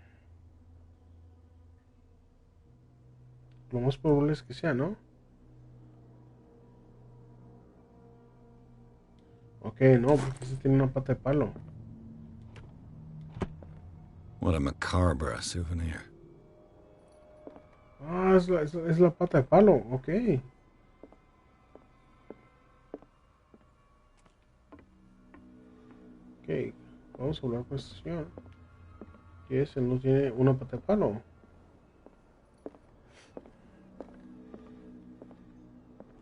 Lo más probable es que sea, ¿no? Ok, no, porque ese tiene una pata de palo. What a macabre souvenir. Ah, es la pata de palo, ok. Ok, vamos a hablar con este señor. Que ese no tiene una pata de palo.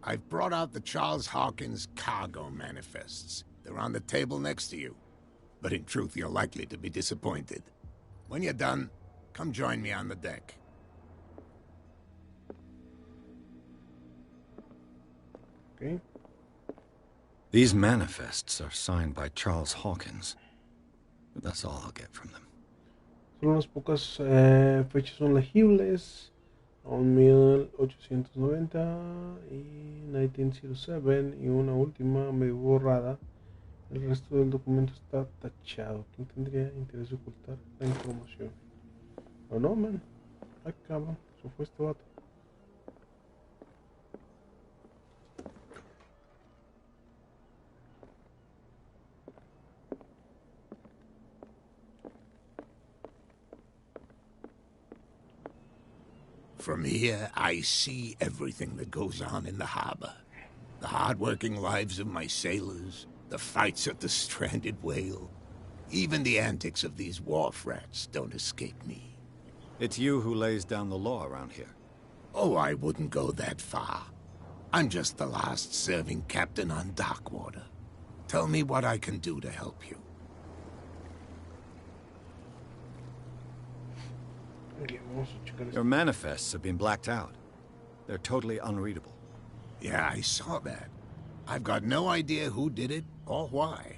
I've brought out the Charles Hawkins cargo manifests. They're on the table next to you. But in truth, you're likely to be disappointed. When you're done, come join me on the deck. Okay. These manifests are signed by Charles Hawkins. But that's all I'll get from them. Solo unas pocas fechas son legibles. Aún 1890 y 1907 y una última medio borrada. El resto del documento está tachado. ¿Quién tendría interés de ocultar la información? Oh no, man. Ay, cabrón. Se fue este vato. From here, I see everything that goes on in the harbor. The hard-working lives of my sailors, the fights at the stranded whale. Even the antics of these wharf rats don't escape me. It's you who lays down the law around here. Oh, I wouldn't go that far. I'm just the last serving captain on Darkwater. Tell me what I can do to help you. Your manifests have been blacked out. They're totally unreadable. Yeah, I saw that. I've got no idea who did it or why.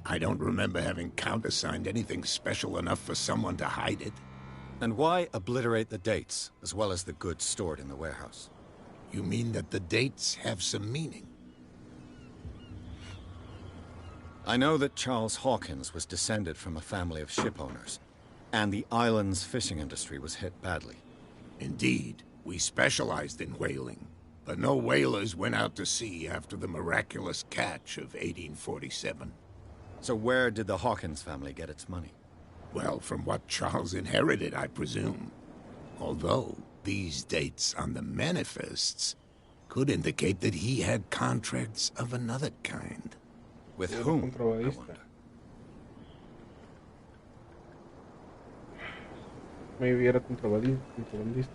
I don't remember having countersigned anything special enough for someone to hide it. And why obliterate the dates, as well as the goods stored in the warehouse? You mean that the dates have some meaning? I know that Charles Hawkins was descended from a family of ship owners, and the island's fishing industry was hit badly. Indeed, we specialized in whaling, but no whalers went out to sea after the miraculous catch of 1847. So where did the Hawkins family get its money? Well, from what Charles inherited, I presume. Although, these dates on the manifests could indicate that he had contracts of another kind. With whom, I wonder? Maybe era contrabandista.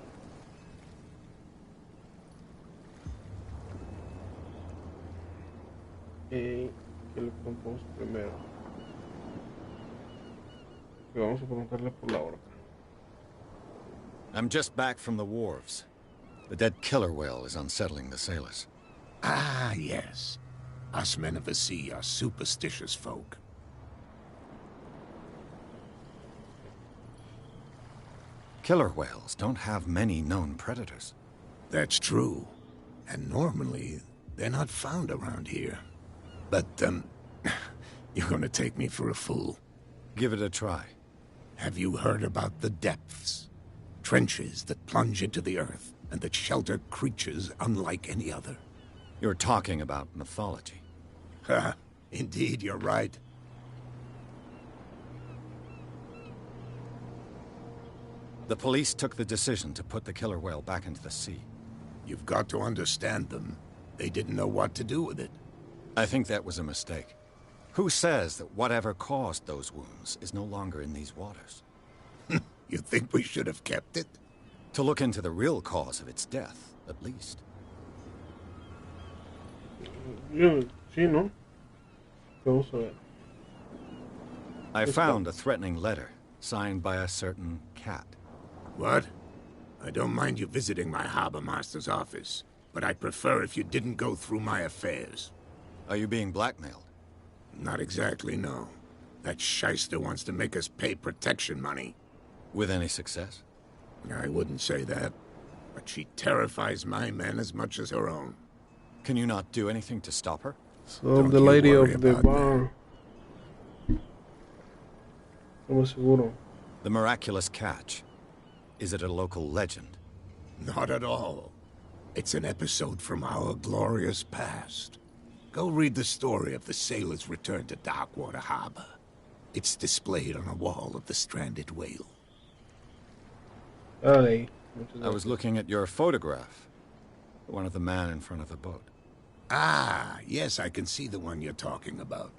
¿Qué le preguntamos primero? Que vamos a preguntarle por la horca. I'm just back from the wharves. The dead killer whale is unsettling the sailors. Ah, yes. Us men of the sea are superstitious folk. Killer whales don't have many known predators. That's true. And normally, they're not found around here. But, you're gonna take me for a fool. Give it a try. Have you heard about the depths? Trenches that plunge into the earth and that shelter creatures unlike any other. You're talking about mythology. Ha! Indeed, you're right. The police took the decision to put the killer whale back into the sea. You've got to understand them. They didn't know what to do with it. I think that was a mistake. Who says that whatever caused those wounds is no longer in these waters? You think we should have kept it? To look into the real cause of its death, at least. Sí, ¿no? Vamos a ver. I found a threatening letter, signed by a certain cat. What? I don't mind you visiting my harbor master's office, but I'd prefer if you didn't go through my affairs. Are you being blackmailed? Not exactly, no. That shyster wants to make us pay protection money. With any success? I wouldn't say that, but she terrifies my men as much as her own. Can you not do anything to stop her? So the lady of the bar. Estamos seguro. The miraculous catch. Is it a local legend? Not at all. It's an episode from our glorious past. Go read the story of the sailor's return to Darkwater Harbor. It's displayed on a wall of the stranded whale. I was looking at your photograph. The one of the man in front of the boat. Ah, yes, I can see the one you're talking about.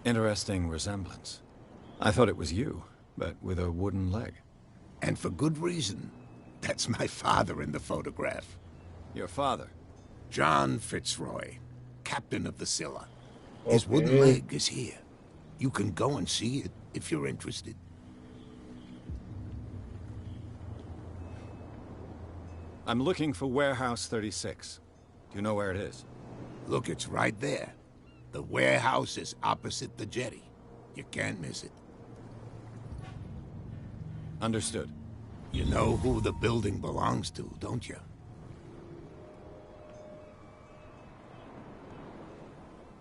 Interesting resemblance. I thought it was you, but with a wooden leg. And for good reason. That's my father in the photograph. Your father? John Fitzroy, captain of the Scylla. His wooden leg is here. You can go and see it if you're interested. I'm looking for Warehouse 36. Do you know where it is? Look, it's right there. The warehouse is opposite the jetty. You can't miss it. Understood. You know who the building belongs to, don't you?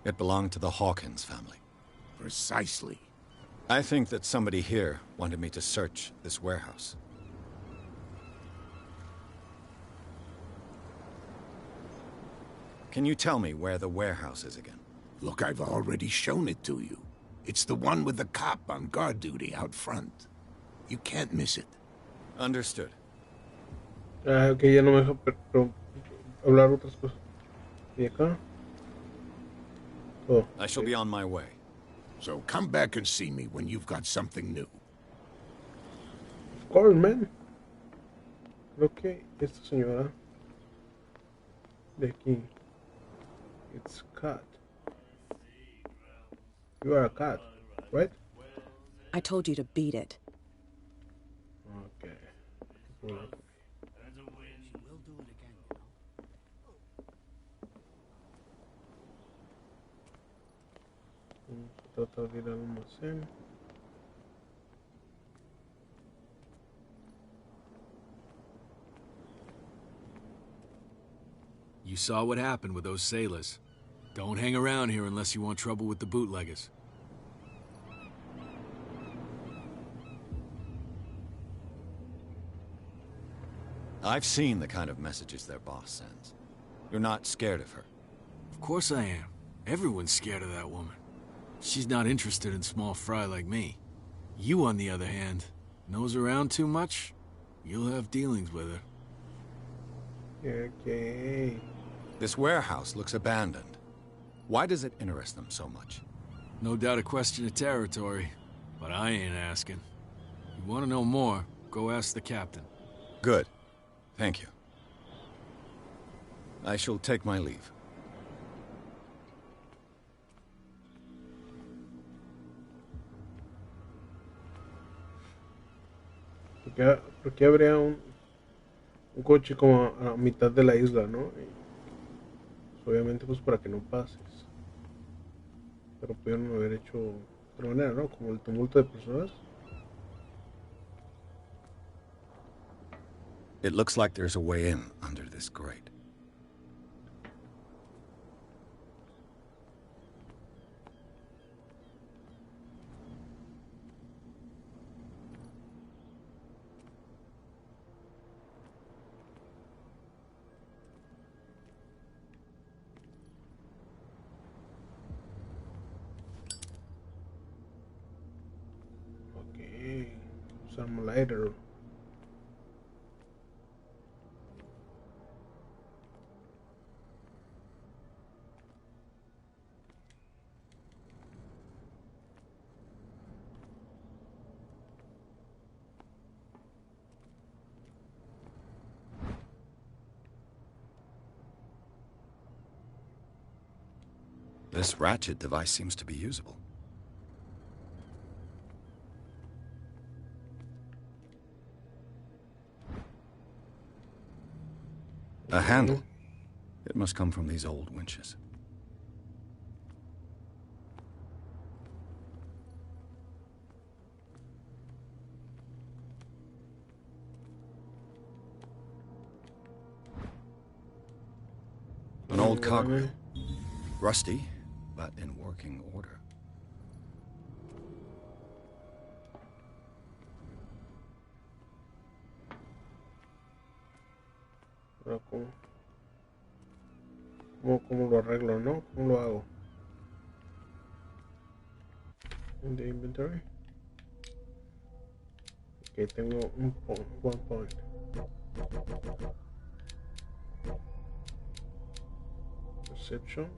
It belonged to the Hawkins family. Precisely. I think that somebody here wanted me to search this warehouse. Can you tell me where the warehouse is again? Look, I've already shown it to you. It's the one with the cop on guard duty out front. You can't miss it. Understood. Ah, ok, ya no me deja hablar otras cosas. ¿Y acá? Oh, I shall be on my way. So come back and see me when you've got something new. Of course, man. Creo que esta señora de aquí. It's cat. You are a cat, right? I told you to beat it. Okay. She will do it again, you know. Vamos a tratar de ir al almacén. You saw what happened with those sailors. Don't hang around here unless you want trouble with the bootleggers. I've seen the kind of messages their boss sends. You're not scared of her? Of course I am. Everyone's scared of that woman. She's not interested in small fry like me. You, on the other hand, nose around too much, you'll have dealings with her. Okay. This warehouse looks abandoned. Why does it interest them so much? No doubt a question of territory, but I ain't asking. You want to know more, go ask the captain. Good. Thank you. I shall take my leave. ¿Por qué habría un coche como a mitad de la isla, no? Y, pues, obviamente pues para que no pases. Pero pudieron haber hecho de otra manera, ¿no? Como el tumulto de personas. It looks like there's a way in under this grate. Ok. Usamos lighter. This ratchet device seems to be usable. A handle. It must come from these old winches. An old cogwheel. Rusty, but in working order. Pero ¿cómo lo arreglo, no? ¿Cómo lo hago? In the inventory. Ok, tengo one point. Perception.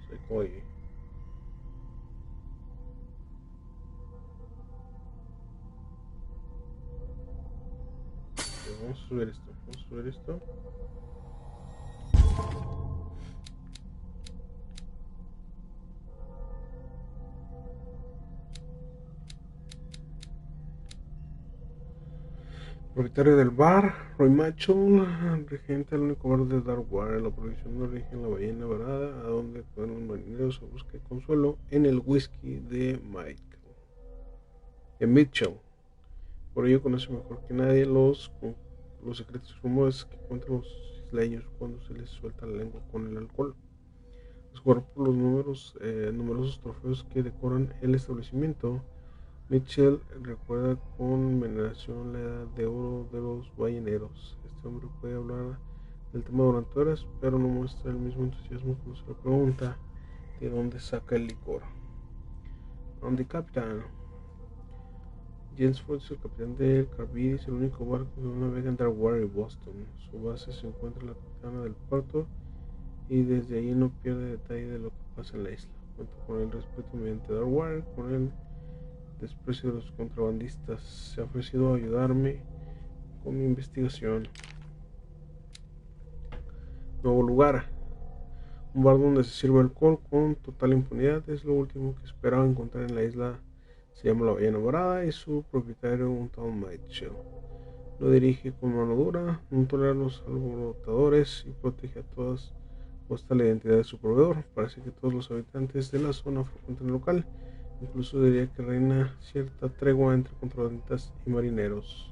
Psychology. Ok, vamos a subir esto. Vamos a subir esto. Propietario del bar, Roy Mitchell, regente del único bar de Darwin, la producción de origen la ballena varada, a donde pueden los marineros a buscar consuelo en el whisky de Mitchell. Por ello conoce mejor que nadie los secretos y rumores que cuentan los isleños cuando se les suelta la lengua con el alcohol. Descubierto por los numerosos trofeos que decoran el establecimiento, Mitchell recuerda con veneración la edad de oro de los balleneros. Este hombre puede hablar del tema durante horas, pero no muestra el mismo entusiasmo cuando se le pregunta de dónde saca el licor. ¿Dónde, capitán? James Ford es el capitán del Caribbean, es el único barco que no navega en Darwin y Boston. Su base se encuentra en la capitana del puerto y desde allí no pierde detalle de lo que pasa en la isla. Cuenta con el respeto mediante Darwin, con el desprecio de los contrabandistas. Se ha ofrecido a ayudarme con mi investigación. Nuevo lugar. Un bar donde se sirve alcohol con total impunidad. Es lo último que esperaba encontrar en la isla. Se llama La Ballena Morada y su propietario un tal Mitchell. Lo dirige con mano dura, no tolera a los alborotadores y protege a todas costa la identidad de su proveedor. Parece que todos los habitantes de la zona frecuentan el local. Incluso diría que reina cierta tregua entre contrabandistas y marineros.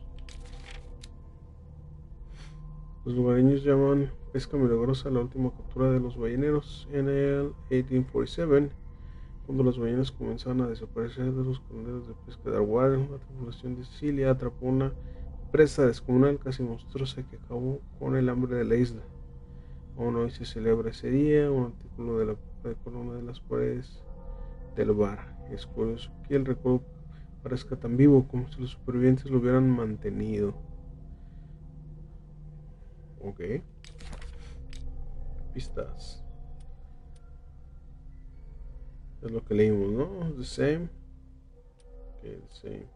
Los lugareños llaman pesca milagrosa la última captura de los balleneros en el 1847. Cuando las ballenas comenzaban a desaparecer de los calderos de pesca de Darwin, la tripulación de Sicilia atrapó una presa descomunal casi monstruosa que acabó con el hambre de la isla. Aún hoy se celebra ese día. Un artículo de la papa de corona de las paredes del bar. Es curioso que el recuerdo parezca tan vivo, como si los supervivientes lo hubieran mantenido. Ok. Pistas. Es lo que leímos, ¿no? The same. Ok, the same.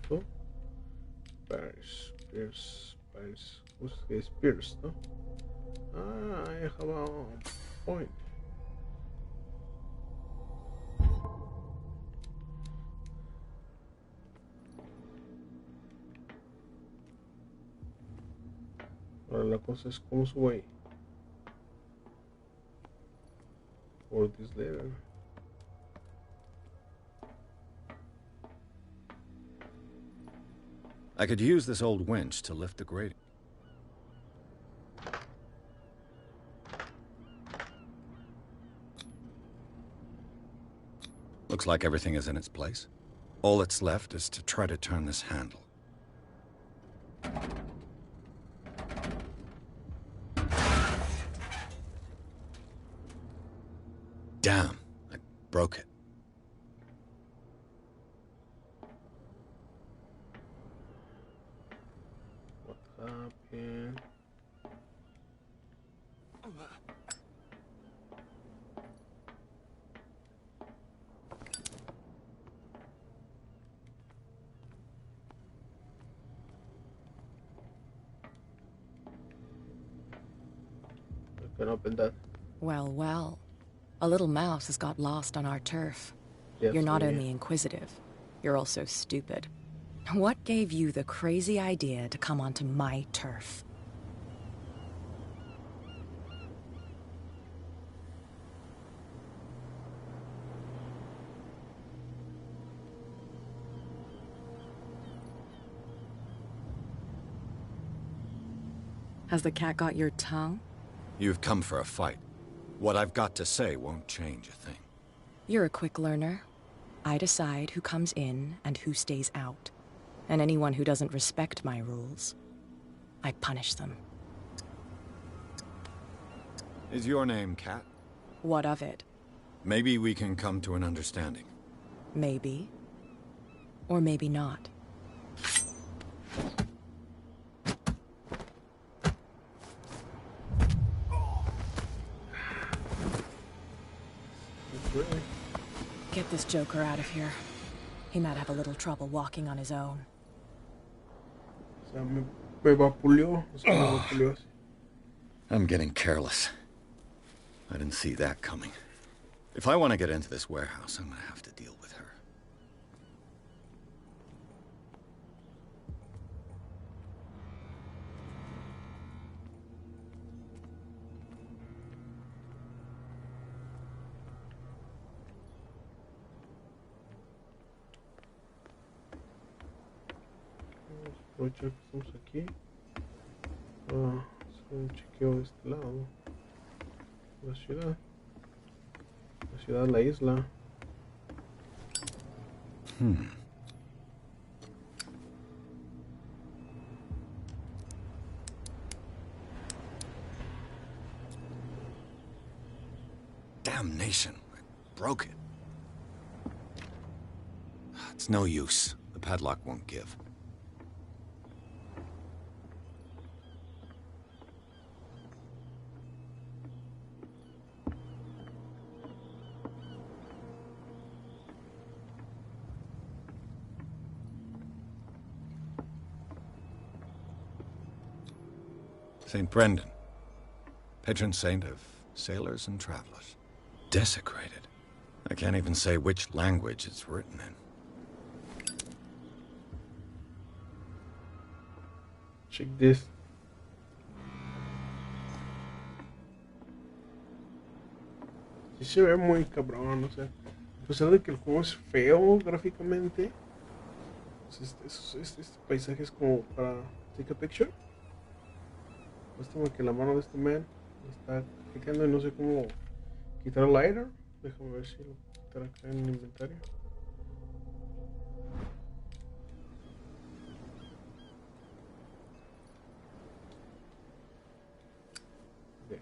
Okay. Paris. Es Pierce, ¿no? Ah, I have a point. Ahora la cosa es cómo subo ahí. Por this level. I could use this old winch to lift the grating. Looks like everything is in its place. All that's left is to try to turn this handle. Damn, I broke it. What happened? I can open that. Well, well. A little mouse has got lost on our turf. Yes, You're not yeah. only inquisitive, you're also stupid. What gave you the crazy idea to come onto my turf? Has the cat got your tongue? You've come for a fight. What I've got to say won't change a thing. You're a quick learner. I decide who comes in and who stays out. And anyone who doesn't respect my rules, I punish them. Is your name Cat? What of it? Maybe we can come to an understanding. Maybe. Or maybe not. Really? Get this joker out of here. He might have a little trouble walking on his own. O sea, me vapuleó. O sea, me vapuleó así. I'm getting careless. I didn't see that coming. If I want to get into this warehouse, I'm going to have to deal with her. Aprovechar que estamos aquí. Hacer un chequeo de este lado. La ciudad. La ciudad, la isla. Damnation. I broke it. It's no use. The padlock won't give. St. Brendan, patron saint of sailors and travelers. Desecrated. I can't even say which language it's written in. Check this. Sí se ve muy cabrón, o sea, a pesar de que el juego es feo gráficamente, pues este paisaje es como para take a picture. Lástima que la mano de este man está quitando y no sé cómo quitar el lighter. Déjame ver si lo puedo quitar acá en el inventario. Okay.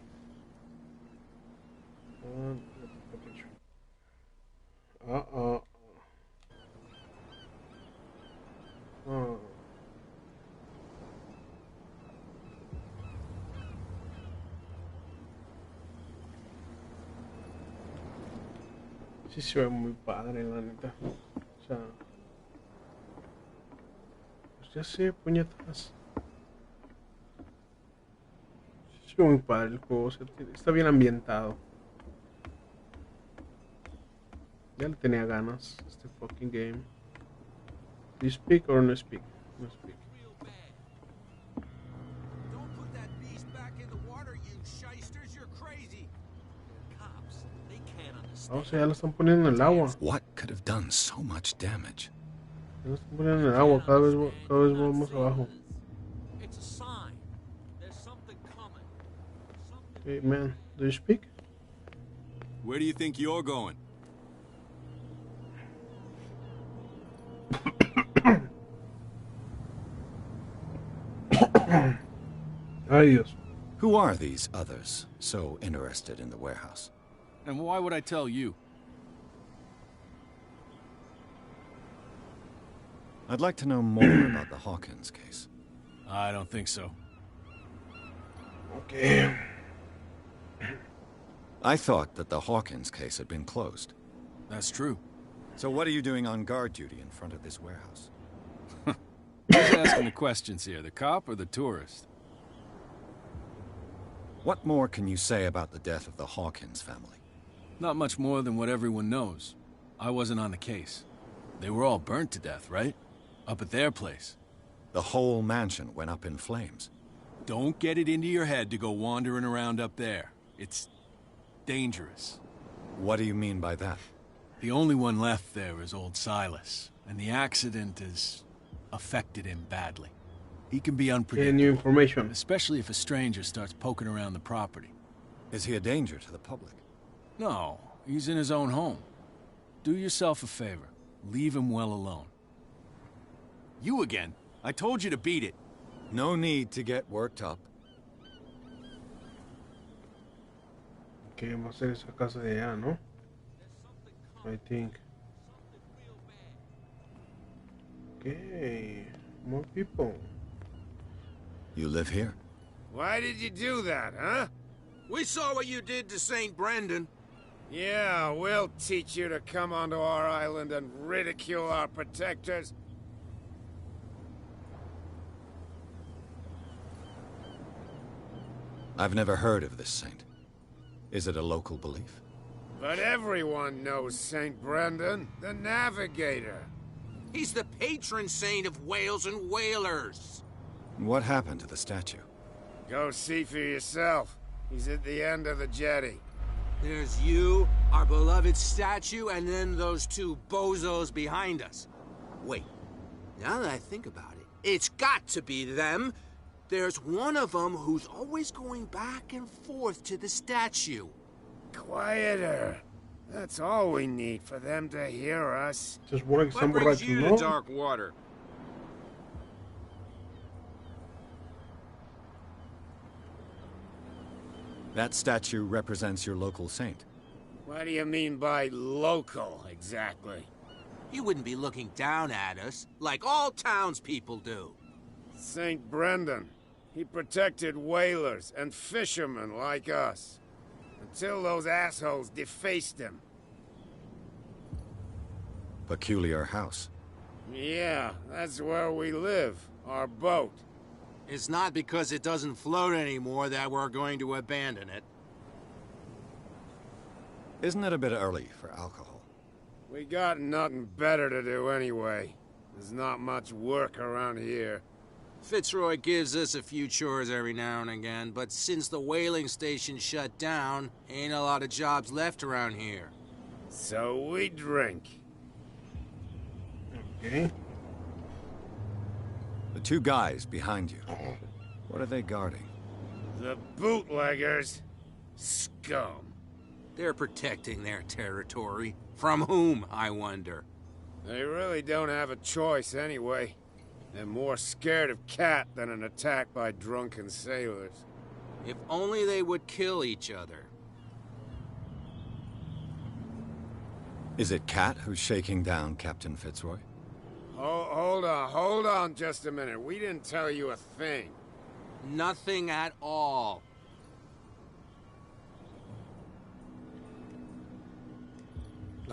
Sí se ve muy padre, la neta. O sea, pues ya sé, puñetas. Sí se ve muy padre el juego, o sea, está bien ambientado. Ya le tenía ganas este fucking game. Do you speak or no speak? No speak. Don't put that beast back in the water, you shysters. You're crazy. Cops, they can't understand. O sea, ya lo están poniendo en el agua. What could have done so much damage? Ya lo están poniendo en el agua, cada vez vamos abajo. It's a sign. There's something coming. Hey man, do you speak? Where do you think you're going? Ay, Dios. Who are these others so interested in the warehouse? And why would I tell you? I'd like to know more about the Hawkins case. I don't think so. Okay. I thought that the Hawkins case had been closed. That's true. So what are you doing on guard duty in front of this warehouse? Who's asking the questions here, the cop or the tourist? What more can you say about the death of the Hawkins family? Not much more than what everyone knows. I wasn't on the case. They were all burnt to death, right? Up at their place. The whole mansion went up in flames. Don't get it into your head to go wandering around up there. It's dangerous. What do you mean by that? The only one left there is old Silas, and the accident has affected him badly. He can be unpredictable. New information. Especially if a stranger starts poking around the property. Is he a danger to the public? No, he's in his own home. Do yourself a favor. Leave him well alone. You again? I told you to beat it. No need to get worked up. Que va a ser esa casa de allá, ¿no? I think. Okay, more people. You live here? Why did you do that, huh? We saw what you did to St. Brendan. Yeah, we'll teach you to come onto our island and ridicule our protectors. I've never heard of this saint. Is it a local belief? But everyone knows St. Brendan, the navigator. He's the patron saint of whales and whalers. What happened to the statue? Go see for yourself. He's at the end of the jetty. There's you, our beloved statue, and then those two bozos behind us. Wait, now that I think about it, it's got to be them. There's one of them who's always going back and forth to the statue. Quieter. That's all we need for them to hear us. Just what brings you to dark water? That statue represents your local saint. What do you mean by local, exactly? You wouldn't be looking down at us, like all townspeople do. St. Brendan. He protected whalers and fishermen like us. Until those assholes defaced him. Peculiar house. Yeah, that's where we live. Our boat. It's not because it doesn't float anymore that we're going to abandon it. Isn't it a bit early for alcohol? We got nothing better to do anyway. There's not much work around here. Fitzroy gives us a few chores every now and again, but since the whaling station shut down, ain't a lot of jobs left around here. So we drink. Okay. The two guys behind you. What are they guarding? The bootleggers. Scum. They're protecting their territory. From whom, I wonder? They really don't have a choice anyway. They're more scared of Cat than an attack by drunken sailors. If only they would kill each other. Is it Cat who's shaking down Captain Fitzroy? Hold on just a minute. We didn't tell you a thing. Nothing at all.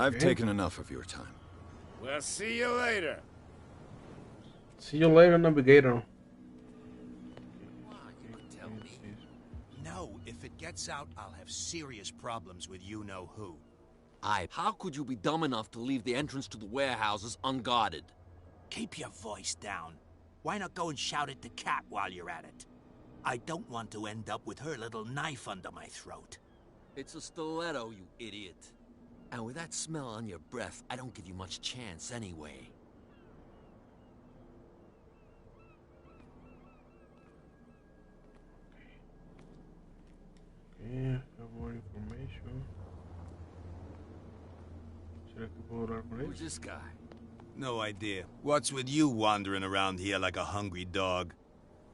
I've taken enough of your time. We'll see you later. See you later, Navigator. No, if it gets out, I'll have serious problems with you-know-who. How could you be dumb enough to leave the entrance to the warehouses unguarded? Keep your voice down. Why not go and shout at the cat while you're at it? I don't want to end up with her little knife under my throat. It's a stiletto, you idiot. And with that smell on your breath, I don't give you much chance anyway. Okay, have more information. ¿Será que puedo hablar con él? Who's this guy? No idea. What's with you wandering around here like a hungry dog?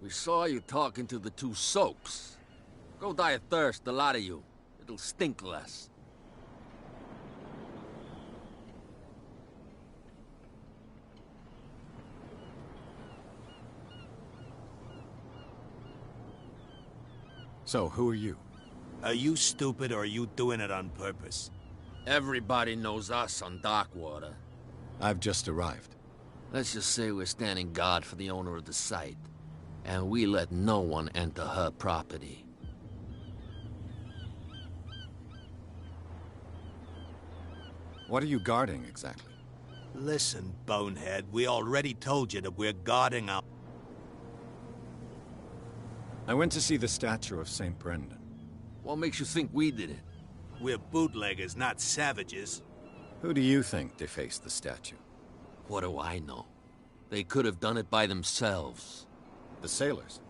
We saw you talking to the two soaks. Go die of thirst, the lot of you. It'll stink less. So, who are you? Are you stupid or are you doing it on purpose? Everybody knows us on Darkwater. I've just arrived. Let's just say we're standing guard for the owner of the site. And we let no one enter her property. What are you guarding, exactly? Listen, bonehead, we already told you that we're guarding our... I went to see the statue of St. Brendan. What makes you think we did it? We're bootleggers, not savages. Who do you think defaced the statue? What do I know? They could have done it by themselves. The sailors?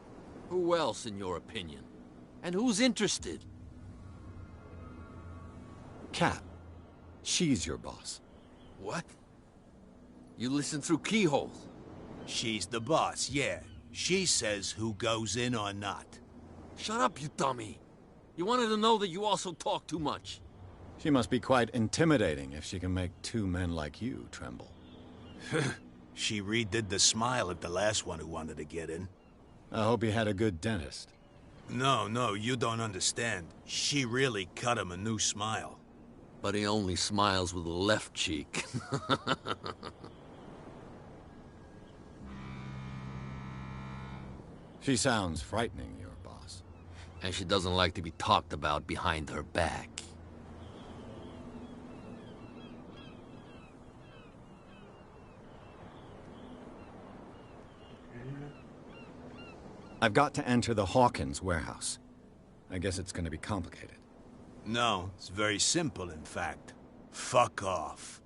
Who else, in your opinion? And who's interested? Cat. She's your boss. What? You listen through keyholes? She's the boss, yeah. She says who goes in or not. Shut up, you dummy. You wanted to know that you also talk too much. She must be quite intimidating if she can make two men like you tremble. She redid the smile at the last one who wanted to get in. I hope he had a good dentist. No, you don't understand. She really cut him a new smile. But he only smiles with the left cheek. She sounds frightening, your boss. And she doesn't like to be talked about behind her back. I've got to enter the Hawkins warehouse. I guess it's going to be complicated. No, it's very simple, in fact. Fuck off.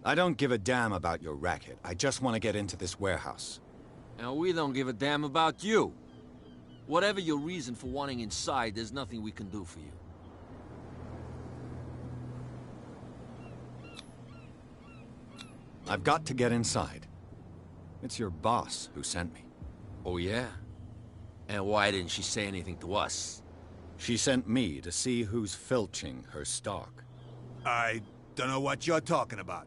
I don't give a damn about your racket. I just want to get into this warehouse. And we don't give a damn about you. Whatever your reason for wanting inside, there's nothing we can do for you. I've got to get inside. It's your boss who sent me. Oh, yeah? And why didn't she say anything to us? She sent me to see who's filching her stock. I don't know what you're talking about.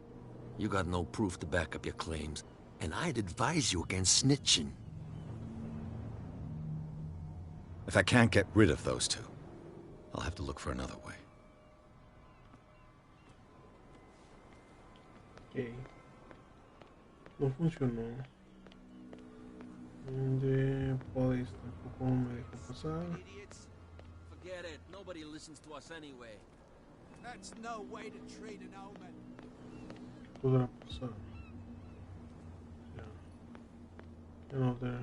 You got no proof to back up your claims, and I'd advise you against snitching. If I can't get rid of those two, I'll have to look for another way. Ok. No funcionó. ¿Dónde podéis? Tampoco me dejó pasar. Forget it. Nobody listens to us anyway. That's no way to treat an omen. Podrá pasar. Yeah. Another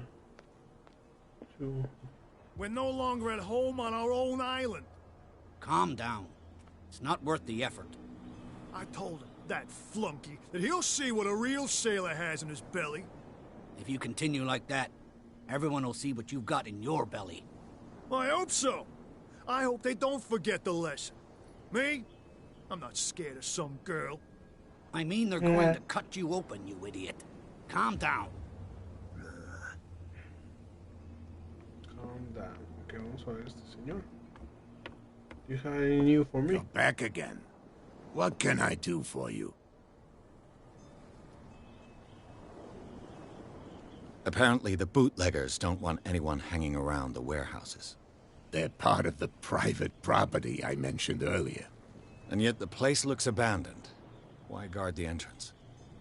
two. We're no longer at home on our own island. Calm down. It's not worth the effort. I told him, that flunky, that he'll see what a real sailor has in his belly. If you continue like that, everyone will see what you've got in your belly. I hope so. I hope they don't forget the lesson. Me? I'm not scared of some girl. I mean they're going to cut you open, you idiot. Calm down. Calm down. Ok, vamos a ver este señor. Do you have any new for me? You're back again. What can I do for you? Apparently the bootleggers don't want anyone hanging around the warehouses. They're part of the private property I mentioned earlier. And yet the place looks abandoned. Why guard the entrance?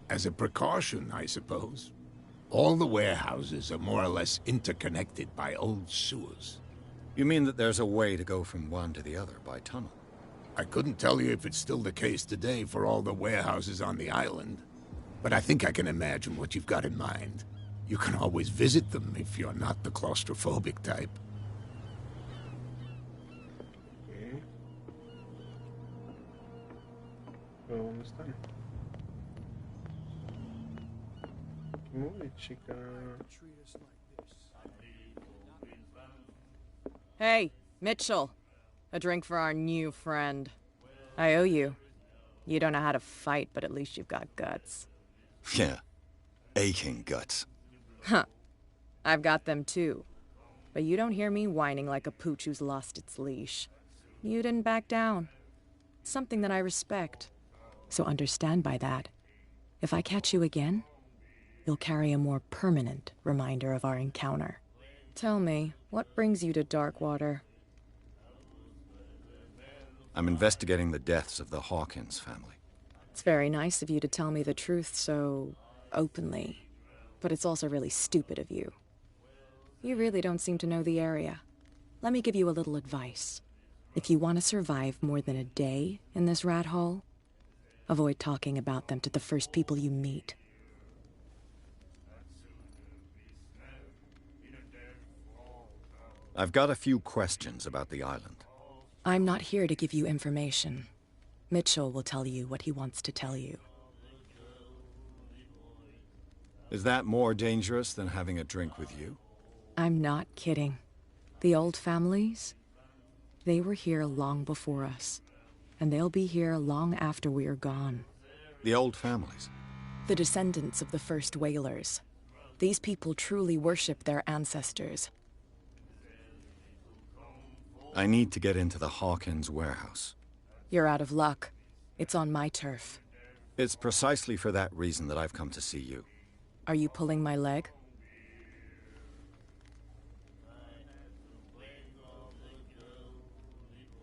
As a precaution, I suppose. All the warehouses are more or less interconnected by old sewers. You mean that there's a way to go from one to the other by tunnel? I couldn't tell you if it's still the case today for all the warehouses on the island, but I think I can imagine what you've got in mind. You can always visit them if you're not the claustrophobic type. Okay. Pero ¿dónde están? Muy chica. Hey, Mitchell. A drink for our new friend. I owe you. You don't know how to fight, but at least you've got guts. Yeah. Aching guts. Huh. I've got them too. But you don't hear me whining like a pooch who's lost its leash. You didn't back down. It's something that I respect. So understand by that. If I catch you again, you'll carry a more permanent reminder of our encounter. Tell me, what brings you to Darkwater? I'm investigating the deaths of the Hawkins family. It's very nice of you to tell me the truth so openly. But it's also really stupid of you. You really don't seem to know the area. Let me give you a little advice. If you want to survive more than a day in this rat hole, avoid talking about them to the first people you meet. I've got a few questions about the island. I'm not here to give you information. Mitchell will tell you what he wants to tell you. Is that more dangerous than having a drink with you? I'm not kidding. The old families, they were here long before us. And they'll be here long after we're gone. The old families? The descendants of the first whalers. These people truly worship their ancestors. I need to get into the Hawkins warehouse. You're out of luck. It's on my turf. It's precisely for that reason that I've come to see you. Are you pulling my leg?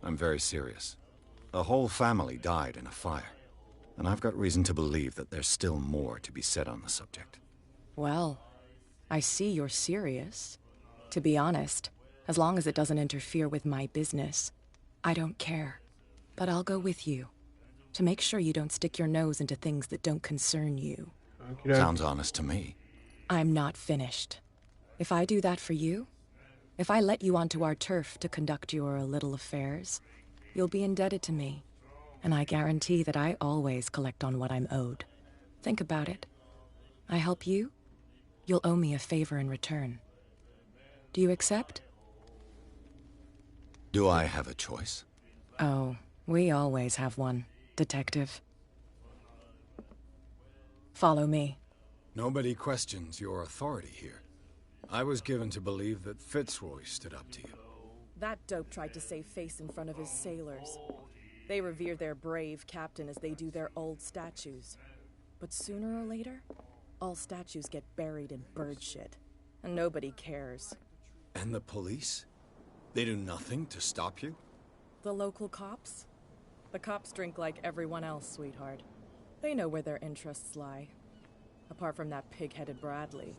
I'm very serious. A whole family died in a fire, and I've got reason to believe that there's still more to be said on the subject. Well, I see you're serious. To be honest, as long as it doesn't interfere with my business, I don't care. But I'll go with you, to make sure you don't stick your nose into things that don't concern you. Sounds honest to me. I'm not finished. If I do that for you, if I let you onto our turf to conduct your little affairs, you'll be indebted to me, and I guarantee that I always collect on what I'm owed. Think about it. I help you, you'll owe me a favor in return. Do you accept? Do I have a choice? Oh, we always have one, Detective. Follow me. Nobody questions your authority here. I was given to believe that Fitzroy stood up to you. That dope tried to save face in front of his sailors. They revere their brave captain as they do their old statues. But sooner or later, all statues get buried in bird shit. And nobody cares. And the police? They do nothing to stop you? The local cops? The cops drink like everyone else, sweetheart. They know where their interests lie. Apart from that pig-headed Bradley.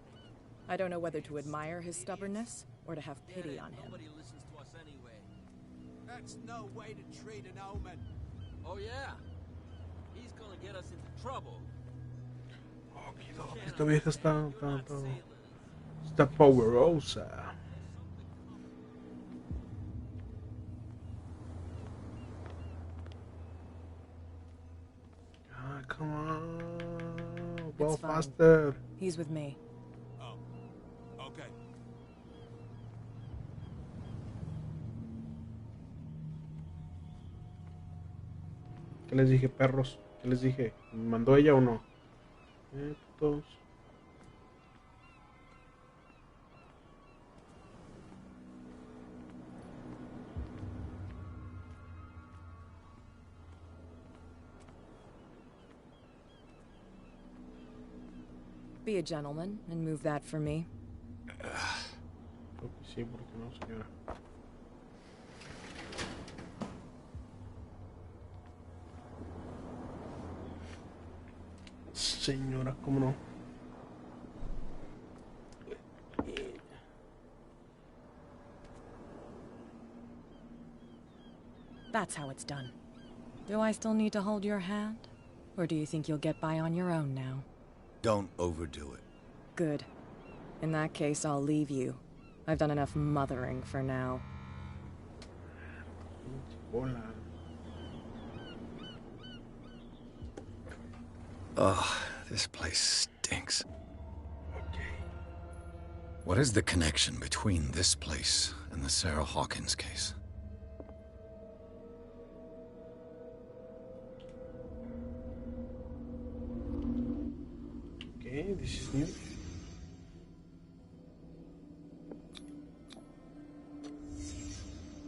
I don't know whether to admire his stubbornness or to have pity on him. Nobody listens to us anyway. That's no way to treat an omen. Oh yeah? He's gonna get us into trouble. Esta vieja está poderosa. Ah, come on. Go faster. He's with me. Oh, okay. ¿Qué les dije, perros? ¿Qué les dije? ¿Me mandó ella o no? Estos. Be a gentleman and move that for me. Creo que sí, porque no, señora. Señora, ¿cómo no? That's how it's done. Do I still need to hold your hand? Or do you think you'll get by on your own now? Don't overdo it. Good. In that case, I'll leave you. I've done enough mothering for now. Hola. Ugh, this place stinks. What is the connection between this place and the Sarah Hawkins case? Okay, this is new.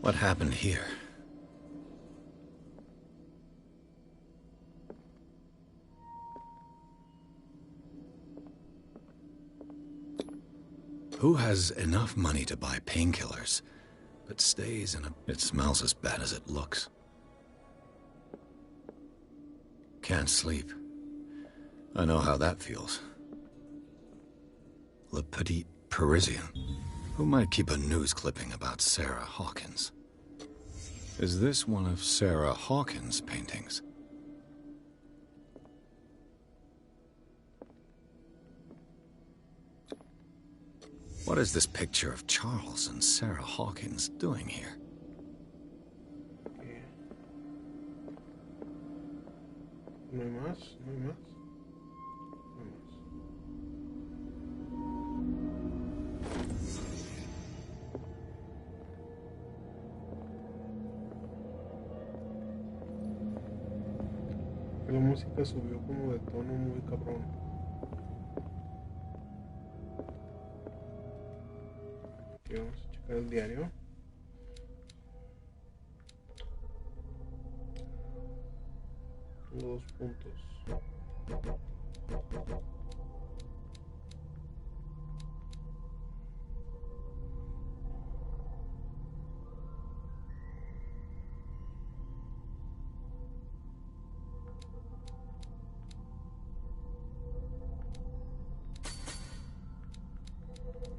What happened here? Who has enough money to buy painkillers, but stays in a... It smells as bad as it looks. Can't sleep. I know how that feels. Le Petit Parisien. Who might keep a news clipping about Sarah Hawkins? Is this one of Sarah Hawkins' paintings? What is this picture of Charles and Sarah Hawkins doing here? No hay más, no hay más. No hay más. La música subió como de tono muy cabrón. Aquí vamos a checar el diario. Tengo 2 puntos.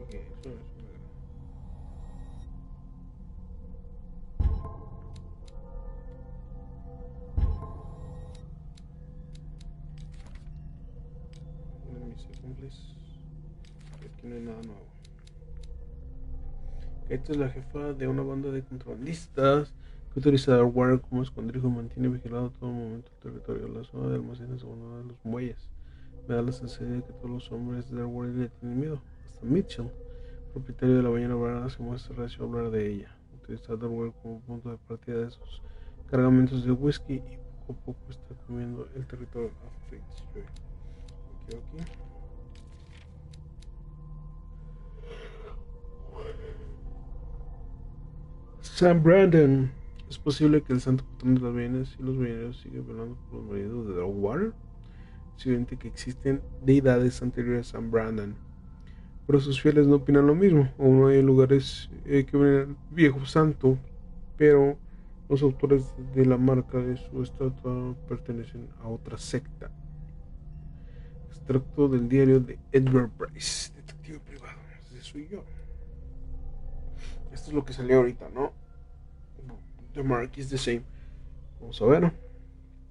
Ok, eso es. Aquí no hay nada nuevo. Esta es la jefa de una banda de contrabandistas que utiliza Darware como escondrijo y mantiene vigilado a todo momento el territorio. La zona de almacenes es una de los muelles. Me da la sensación de que todos los hombres de Darware le tienen miedo. Hasta Mitchell, propietario de la ballena varada, se muestra reacio a hablar de ella. Utiliza Darware como punto de partida de sus cargamentos de whisky y poco a poco está comiendo el territorio a Fitzroy. Aquí. Sam Brandon. Es posible que el santo patrón de las bienes y los bieneros siga velando por los maridos de Dragwater. Es evidente que existen deidades anteriores a San Brandon, pero sus fieles no opinan lo mismo. Aún no hay lugares que veneran viejo santo, pero los autores de la marca de su estatua pertenecen a otra secta. Extracto del diario de Edward Bryce, detective privado. Ese soy yo. Esto es lo que salió ahorita, ¿no? The mark is the same. Vamos a ver.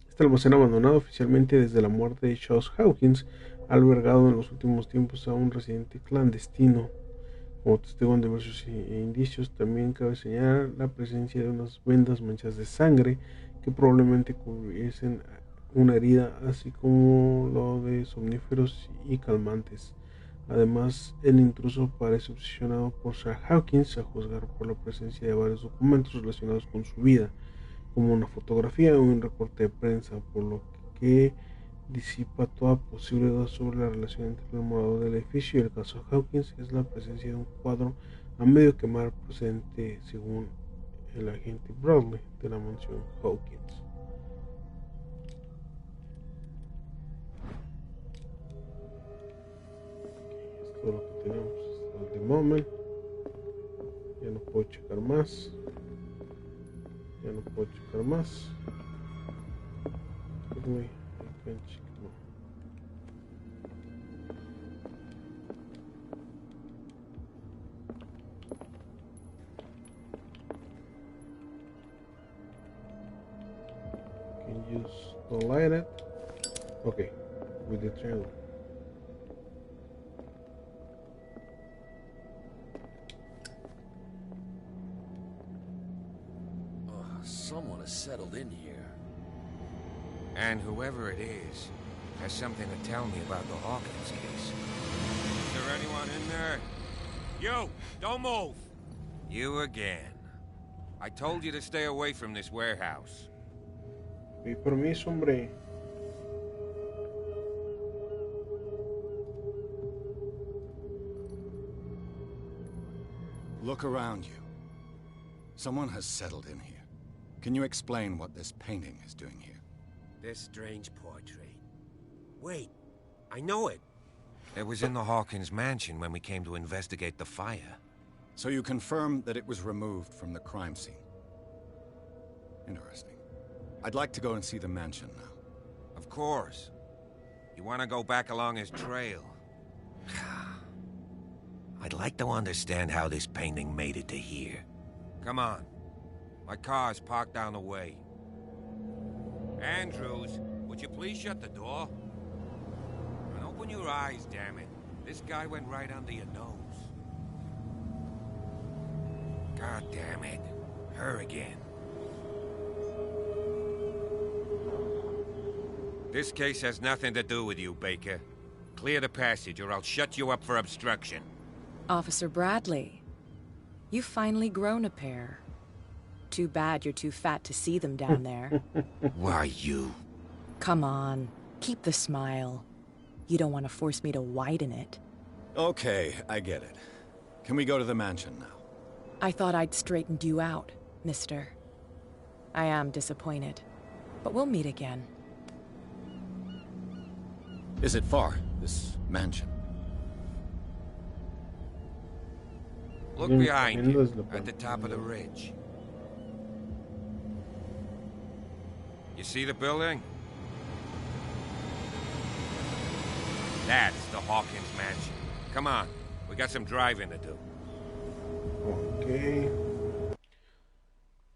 Este almacén abandonado oficialmente desde la muerte de Charles Hawkins ha albergado en los últimos tiempos a un residente clandestino. Como testigo en diversos indicios, también cabe señalar la presencia de unas vendas manchadas de sangre que probablemente cubriesen una herida, así como lo de somníferos y calmantes. Además, el intruso parece obsesionado por Sir Hawkins, a juzgar por la presencia de varios documentos relacionados con su vida, como una fotografía o un recorte de prensa, por lo que disipa toda posible duda sobre la relación entre el morador del edificio y el caso Hawkins. Es la presencia de un cuadro a medio quemar procedente, según el agente Bradley, de la mansión Hawkins. Es todo lo que tenemos hasta el moment. Ya no puedo checar más. Uy, no. Can use the light it. Okay, with the triangle. Someone has settled in here. And whoever it is has something to tell me about the Hawkins case. Is there anyone in there? You! Don't move! You again. I told you to stay away from this warehouse. Mi permiso, hombre. Look around you. Someone has settled in here. Can you explain what this painting is doing here? This strange portrait. Wait, I know it. It was in the Hawkins mansion when we came to investigate the fire. So you confirm that it was removed from the crime scene. Interesting. I'd like to go and see the mansion now. Of course. You want to go back along his trail? I'd like to understand how this painting made it to here. Come on. My car's parked down the way. Andrews, would you please shut the door? And open your eyes, damn it. This guy went right under your nose. God damn it. Her again. This case has nothing to do with you, Baker. Clear the passage or I'll shut you up for obstruction. Officer Bradley, you've finally grown a pair. Too bad you're too fat to see them down there. Why, you? Come on, keep the smile. You don't want to force me to widen it. Okay, I get it. Can we go to the mansion now? I thought I'd straightened you out, mister. I am disappointed, but we'll meet again. Is it far, this mansion? Look behind you, at the top of the ridge. You see the building? That's the Hawkins mansion. Come on, we got some driving to do. Okay.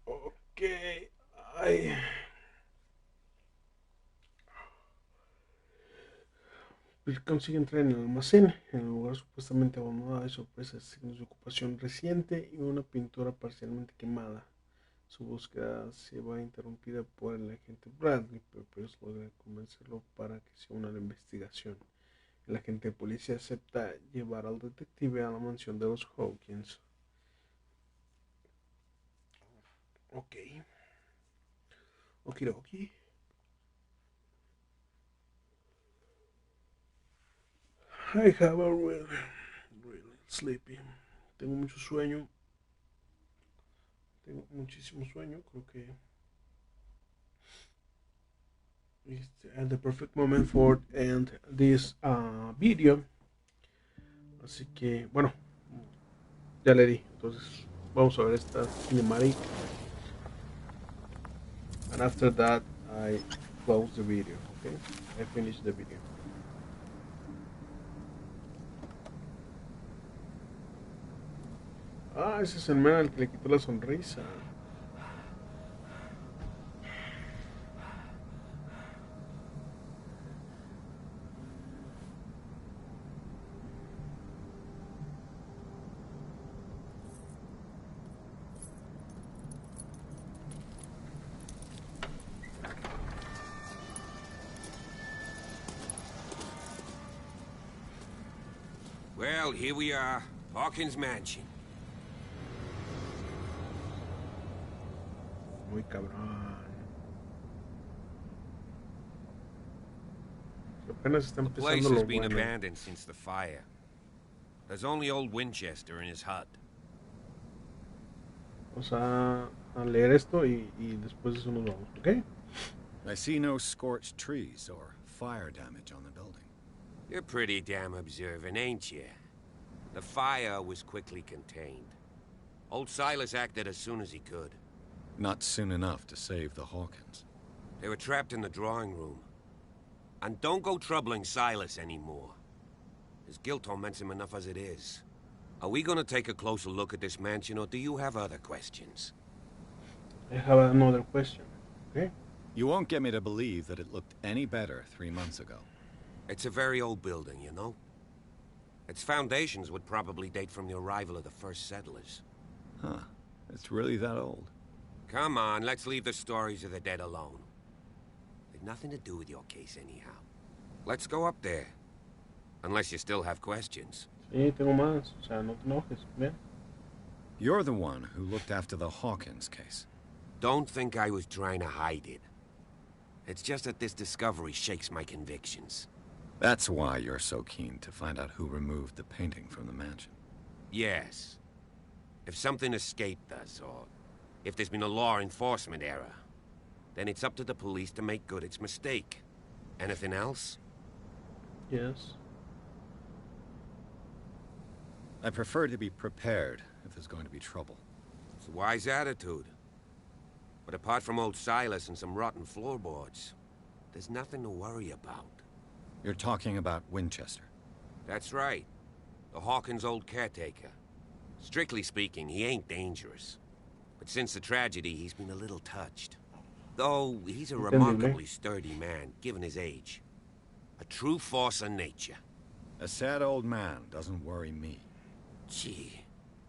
Okay. Consigue entrar en el almacén. En el lugar supuestamente abandonado hay sorpresas, signos de ocupación reciente y una pintura parcialmente quemada. Su búsqueda se va interrumpida por el agente Bradley, pero Pierce logra convencerlo para que se una a la investigación. El agente de policía acepta llevar al detective a la mansión de los Hawkins. Ok. Okidoki. I have a really sleepy. Tengo mucho sueño. tengo muchísimo sueño. Creo que it's the perfect moment for end this video. Así que bueno, ya le di. Entonces vamos a ver esta cinematic. And after that, I close the video. Okay, I finish the video. Ah, ese es el man al que le quitó la sonrisa. Well, here we are. Hawkins Mansion. Muy cabrón. Apenas está The place empezando has lo been bueno. abandoned since the fire. There's only old Winchester in his hut. Vamos a leer esto y después de eso nos vamos, ¿ok? I see no scorched trees or fire damage on the building. You're pretty damn observant, ain't you? The fire was quickly contained. Old Silas acted as soon as he could. Not soon enough to save the Hawkins. They were trapped in the drawing room. And don't go troubling Silas anymore. His guilt torments him enough as it is. Are we gonna take a closer look at this mansion, or do you have other questions? I have another question, okay? You won't get me to believe that it looked any better 3 months ago. It's a very old building, you know? Its foundations would probably date from the arrival of the first settlers. Huh. It's really that old. Come on, let's leave the stories of the dead alone. They've nothing to do with your case anyhow. Let's go up there. Unless you still have questions. Sí, tengo más. O sea, no te enojes. Ven. You're the one who looked after the Hawkins case. Don't think I was trying to hide it. It's just that this discovery shakes my convictions. That's why you're so keen to find out who removed the painting from the mansion. Yes. If something escaped us, or if there's been a law enforcement error, then it's up to the police to make good its mistake. Anything else? Yes. I prefer to be prepared if there's going to be trouble. It's a wise attitude. But apart from old Silas and some rotten floorboards, there's nothing to worry about. You're talking about Winchester. That's right. The Hawkins' old caretaker. Strictly speaking, he ain't dangerous. But since the tragedy, he's been a little touched. Though he's a remarkably sturdy man, given his age. A true force of nature. A sad old man doesn't worry me. Gee,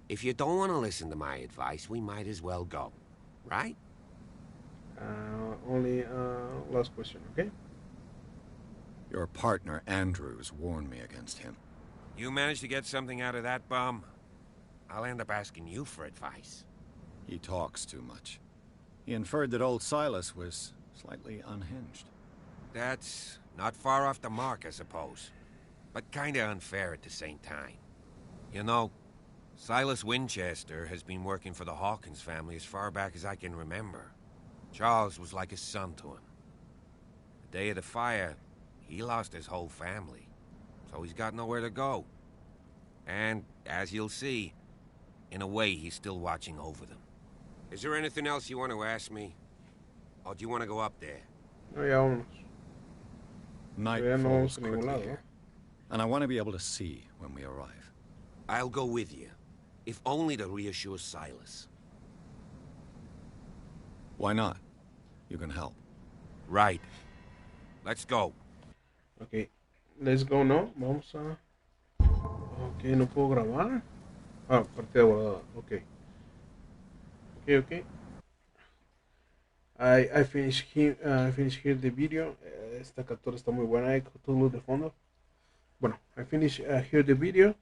if you don't want to listen to my advice, we might as well go. Right? Only last question, okay? Your partner, Andrews, warned me against him. You managed to get something out of that bum? I'll end up asking you for advice. He talks too much. He inferred that old Silas was slightly unhinged. That's not far off the mark, I suppose. But kinda unfair at the same time. You know, Silas Winchester has been working for the Hawkins family as far back as I can remember. Charles was like a son to him. The day of the fire, he lost his whole family, so he's got nowhere to go. And, as you'll see, in a way, he's still watching over them. Is there anything else you want to ask me? Or do you want to go up there? No, ya vámonos. Night Ya no falls vamos a ningún quickly lado, here, and I want to be able to see when we arrive. I'll go with you, if only to reassure Silas. Why not? You can help. Right. Let's go. Ok, let's go, ¿no? Vamos a... Ok, no puedo grabar. Ah, partida guardada, ok. Ok. I finished here the video. Esta captura está muy buena, hay Cthulhu de fondo. Bueno, I finished here the video.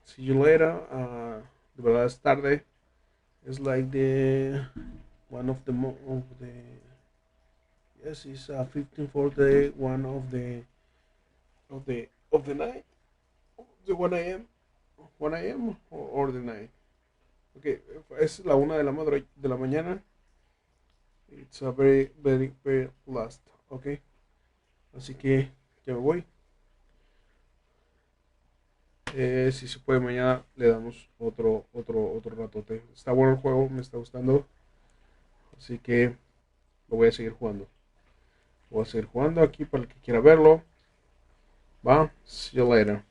See you later. De verdad es tarde. It's like the one of the yes, it's 15 for the one of the night, the 1 a.m. or the night. Ok, es la 1 de la mañana. It's a very, very, very last. Ok, así que ya me voy. Si se puede, mañana le damos otro ratote. Está bueno el juego, me está gustando. Así que lo voy a seguir jugando. Lo voy a seguir jugando aquí para el que quiera verlo. Va, see you later.